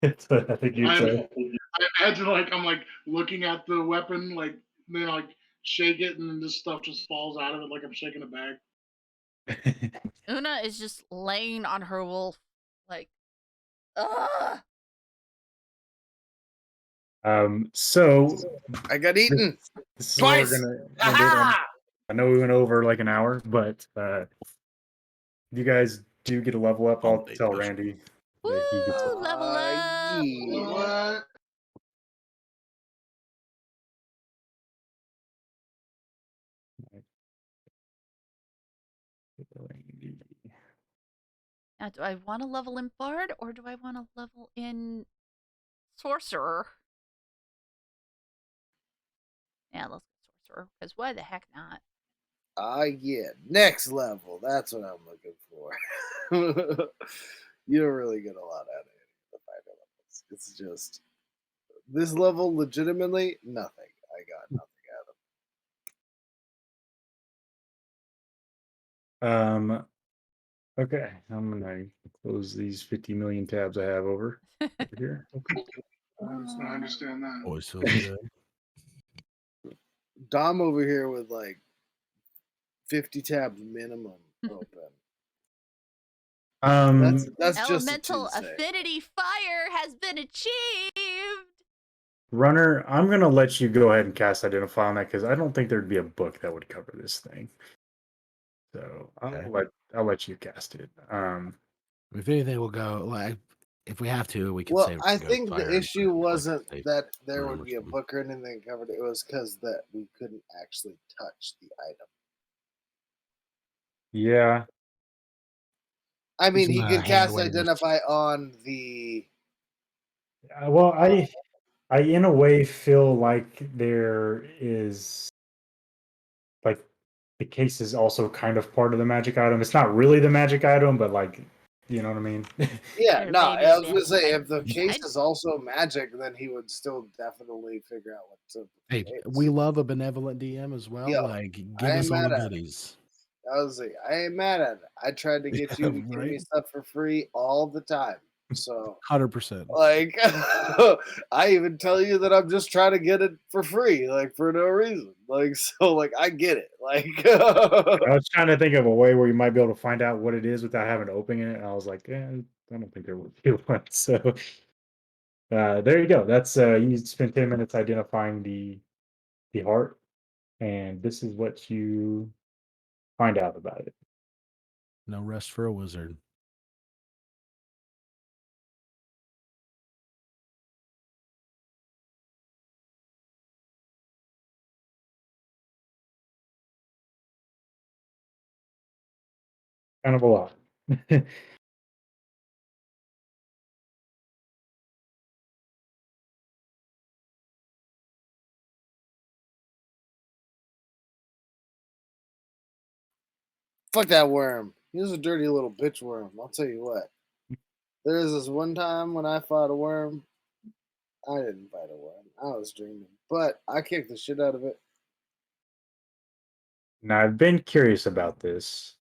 That's what I think you'd say. I imagine like I'm like looking at the weapon, like then like shake it, and then this stuff just falls out of it like I'm shaking a bag. Una is just laying on her wolf, like, ugh. So I got eaten. this is what Twice! we're gonna end it on. Aha! I know we went over like an hour, but you guys do get a level up, All I'll the tell edition. Randy Woo! that he gets a Level up. Yeah. What? Now, do I want to level in Bard or do I want to level in Sorcerer? Yeah, let's go Sorcerer, because why the heck not? Yeah, next level. That's what I'm looking for. You don't really get a lot out of it. The final levels. It's just this level, legitimately, nothing. I got nothing out of it. Okay, I'm gonna close these 50 million tabs I have over here. Okay. I understand that. Always feels good. Dom over here with like 50 tabs minimum open. That's just a Elemental Tuesday. affinity fire has been achieved. Runner, I'm gonna let you go ahead and cast Identify on that because I don't think there'd be a book that would cover this thing. So Okay. I'll let you cast it. If anything, we'll go like if we have to, we can Well, save it I for think the Ghostfire and issue put it in, like, wasn't a safe that there room would or be a something. book or anything covered. It was because that we couldn't actually touch the item. Yeah. I mean, Using he the could hand cast waves. Identify on the. Well, I in a way feel like there is like the case is also kind of part of the magic item. It's not really the magic item, but like you know what I mean. Yeah, Or no, maybe I a was gonna bit. say if the case I'd- is also magic, then he would still definitely figure out what to. Hey, we love a benevolent DM as well. Yo, Like, I give ain't us all mad the at it. goodies. I was like, I ain't mad at it. I tried to get you to give me Right? stuff for free all the time. So 100%. like I even tell you that I'm just trying to get it for free, like for no reason. Like so like I get it. Like I was trying to think of a way where you might be able to find out what it is without having to open it, and I was like, I don't think there would be one. So there you go. That's you spend 10 minutes identifying the heart, and this is what you find out about it. No rest for a wizard. Kind of a lot. fuck that worm. He was a dirty little bitch worm. I'll tell you what. There was this one time when I fought a worm. I didn't fight a worm. I was dreaming. But I kicked the shit out of it. Now I've been curious about this.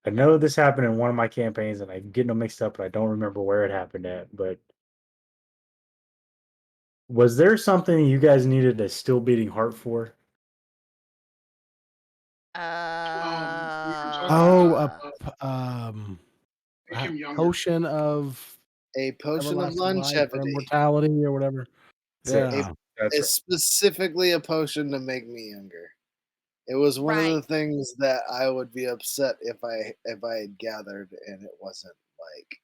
I know this happened in one of my campaigns, and I'm getting them mixed up, and I don't remember where it happened at. But was there something you guys needed a still beating heart for? We were talking Oh, about make a him younger. potion of A potion of everlasting life or longevity. immortality or whatever. That's it. Yeah. That's It's right. specifically a potion to make me younger. It was one of the Right. things that I would be upset if I had gathered and it wasn't like,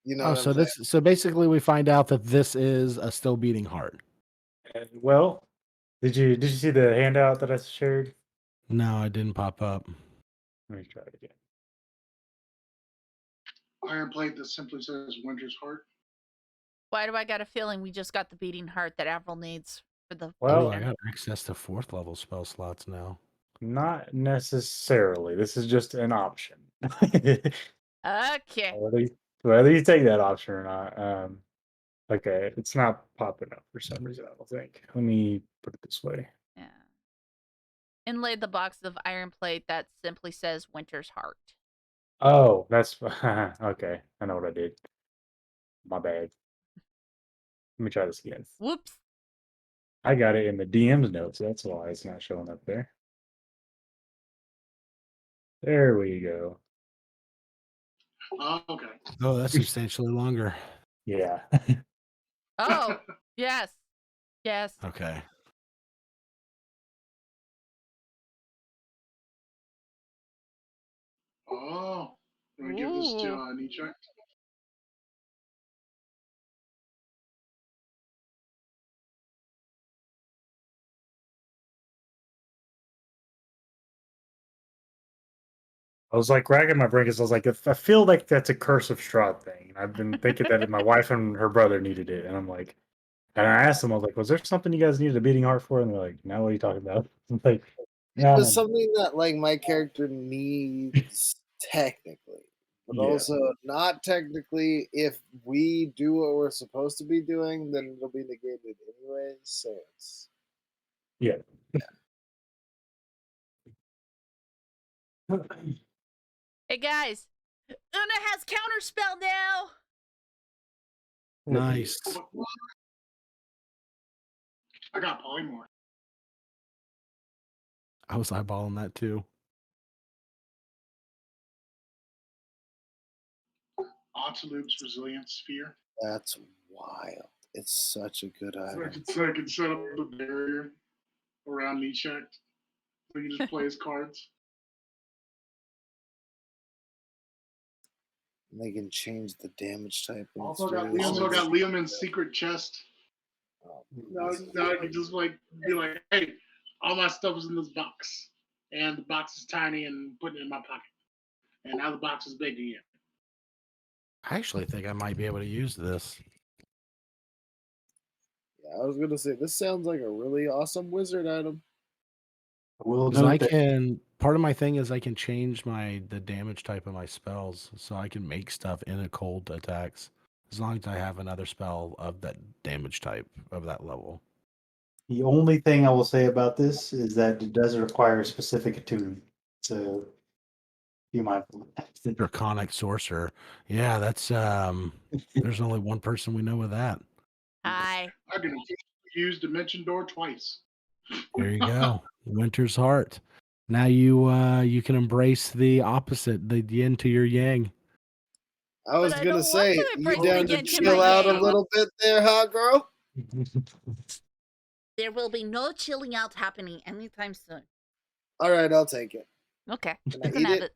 you know Oh, what I'm saying? so basically we find out that this is a still beating heart. Well, did you see the handout that I shared? No, it didn't pop up. Let me try it again. Iron plate that simply says Winter's Heart. Why do I got a feeling we just got the beating heart that Avril needs for the Well, Oh, I potion? got access to 4th level spell slots now. not necessarily. This is just an option. Okay. whether you take that option or not. Okay, it's not popping up for some reason, I don't think. Let me put it this way. Yeah. Inlaid the box of iron plate that simply says Winter's Heart. Oh, that's okay. I know what I did. My bad. Let me try this again. Whoops. I got it in the DM's notes. That's why it's not showing up there. There we go. Oh, okay. Oh, that's substantially longer. Yeah. Oh, yes. Yes. Okay. Oh, I'm gonna give this to Ooh. Nietzsche. I was like racking my brain because I was like, I feel like that's a curse of Strahd thing. And I've been thinking that my wife and her brother needed it, and I'm like, and I asked them, I was like, was there something you guys needed a beating heart for? And they're like, no, what are you talking about? I'm like, It no, was something that like my character needs technically, but yeah, also not technically. If we do what we're supposed to be doing, then it'll be negated anyways. So it's yeah. Hey guys, Una has counterspell now. Nice. What? I got polymorph. I was eyeballing that too. Absolute's resilience sphere. that's wild. It's such a good item. So I can set up a barrier around Nietzsche. So he can just play his cards. And they can change the damage type. We when it's also got released. Liam's secret chest. Oh, Now I can just like be like, hey, all my stuff is in this box, and the box is tiny, and put it in my pocket, and now the box is big again. I actually think I might be able to use this. yeah, I was gonna say this sounds like a really awesome wizard item. We'll Because I note that can, part of my thing is I can change the damage type of my spells, so I can make stuff in a cold attacks as long as I have another spell of that damage type of that level. the only thing I will say about this is that it does require a specific attunement. So be mindful. Draconic sorcerer. Yeah, that's there's only one person we know with that. Hi. I can use Dimension Door twice. There you go. Winter's Heart. Now you can embrace the opposite, the yin to your yang. I was I gonna don't want say, to you embrace down the to yin to my chill out a yang. little bit there, huh, girl? There will be no chilling out happening anytime soon. All right, I'll take it. Okay, Can I you can eat have it? it.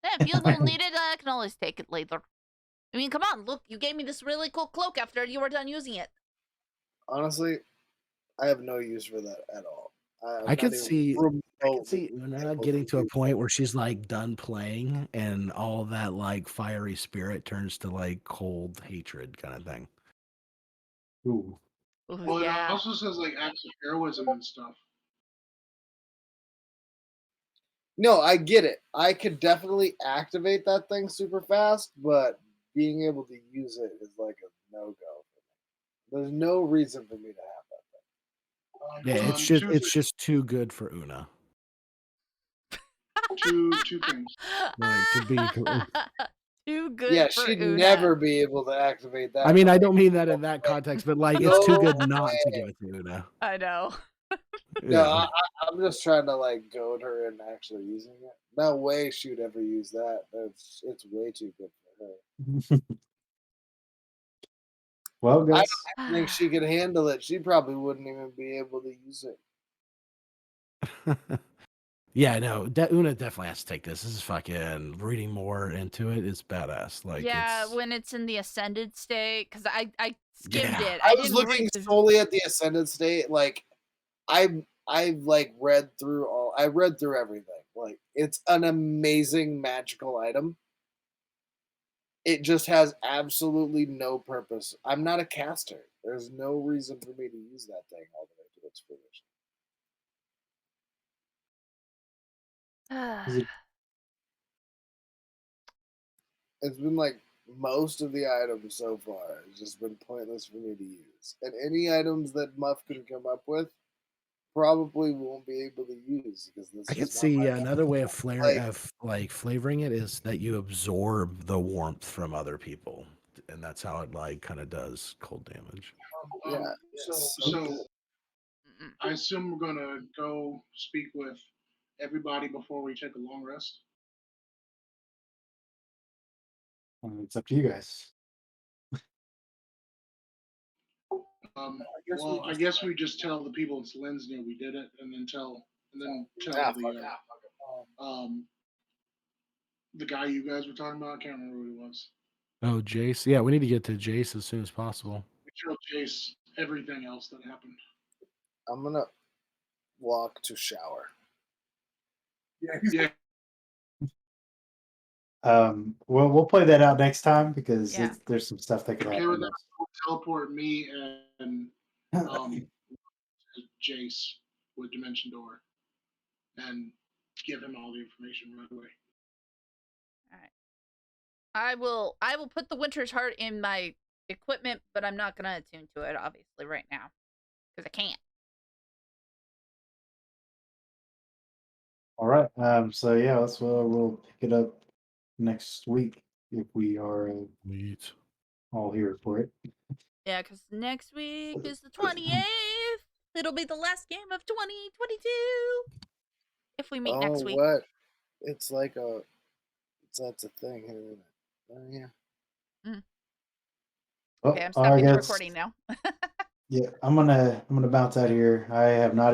Yeah, if you don't need it, I can always take it later. I mean, come on, look, you gave me this really cool cloak after you were done using it. Honestly, I have no use for that at all. I'm I not could even see remotely Una able getting to a use point that. where she's like done playing and all that like fiery spirit turns to like cold hatred kind of thing. Ooh. Ooh, Well, it yeah. also says like acts of heroism and stuff. No, I get it. I could definitely activate that thing super fast, but being able to use it is like a no go. There's no reason for me to have that. Yeah, Two it's just too good for Una. two things. Like to be Too good Yeah, for she'd Una. never be able to activate that. I mean, I like, don't mean that in that context, but like it's too good not to give it to Una. I know. No, Yeah. I'm just trying to like goad her into actually using it. No way she'd ever use that. It's way too good for her. Well, I guys, don't think she could handle it. She probably wouldn't even be able to use it. Yeah, no, Una definitely has to take this. This is fucking reading more into it. It's badass. Like, yeah, it's, when it's in the ascended state, because I skimmed Yeah. it. I I was didn't looking read the. solely at the ascended state. Like I've like read through all. I read through everything. Like it's an amazing magical item. It just has absolutely no purpose. I'm not a caster. There's no reason for me to use that thing all the way to its fruition. is it It's been like most of the items so far has just been pointless for me to use. And any items that Muff can come up with probably won't be able to use because this I could is not see my another way of like like flavoring it is that you absorb the warmth from other people, and that's how it like kind of does cold damage. yeah. So I assume we're gonna go speak with everybody before we take a long rest. it's up to you guys. Well, I guess we just tell the people in Slinsnia we did it, and then tell Ah, the fuck it. um the guy you guys were talking about. I can't remember who he was. Oh, Jace. Yeah, we need to get to Jace as soon as possible. We showed Chase everything else that happened. I'm gonna walk to shower. Yeah, We'll play that out next time because Yeah. there's some stuff that could okay with happen. that. Teleport me and Jace with Dimension Door and give him all the information right away. All right. I will put the Winter's Heart in my equipment, but I'm not gonna attune to it obviously right now because I can't. All right. So yeah, we'll pick it up next week if we are Sweet. all here for it. Yeah, because next week is the 28th. It'll be the last game of 2022 if we meet next week. What? It's like that's a thing, isn't it? Yeah. Oh, Okay, I'm I stopping the guess recording now. yeah. I'm gonna bounce out here. I have not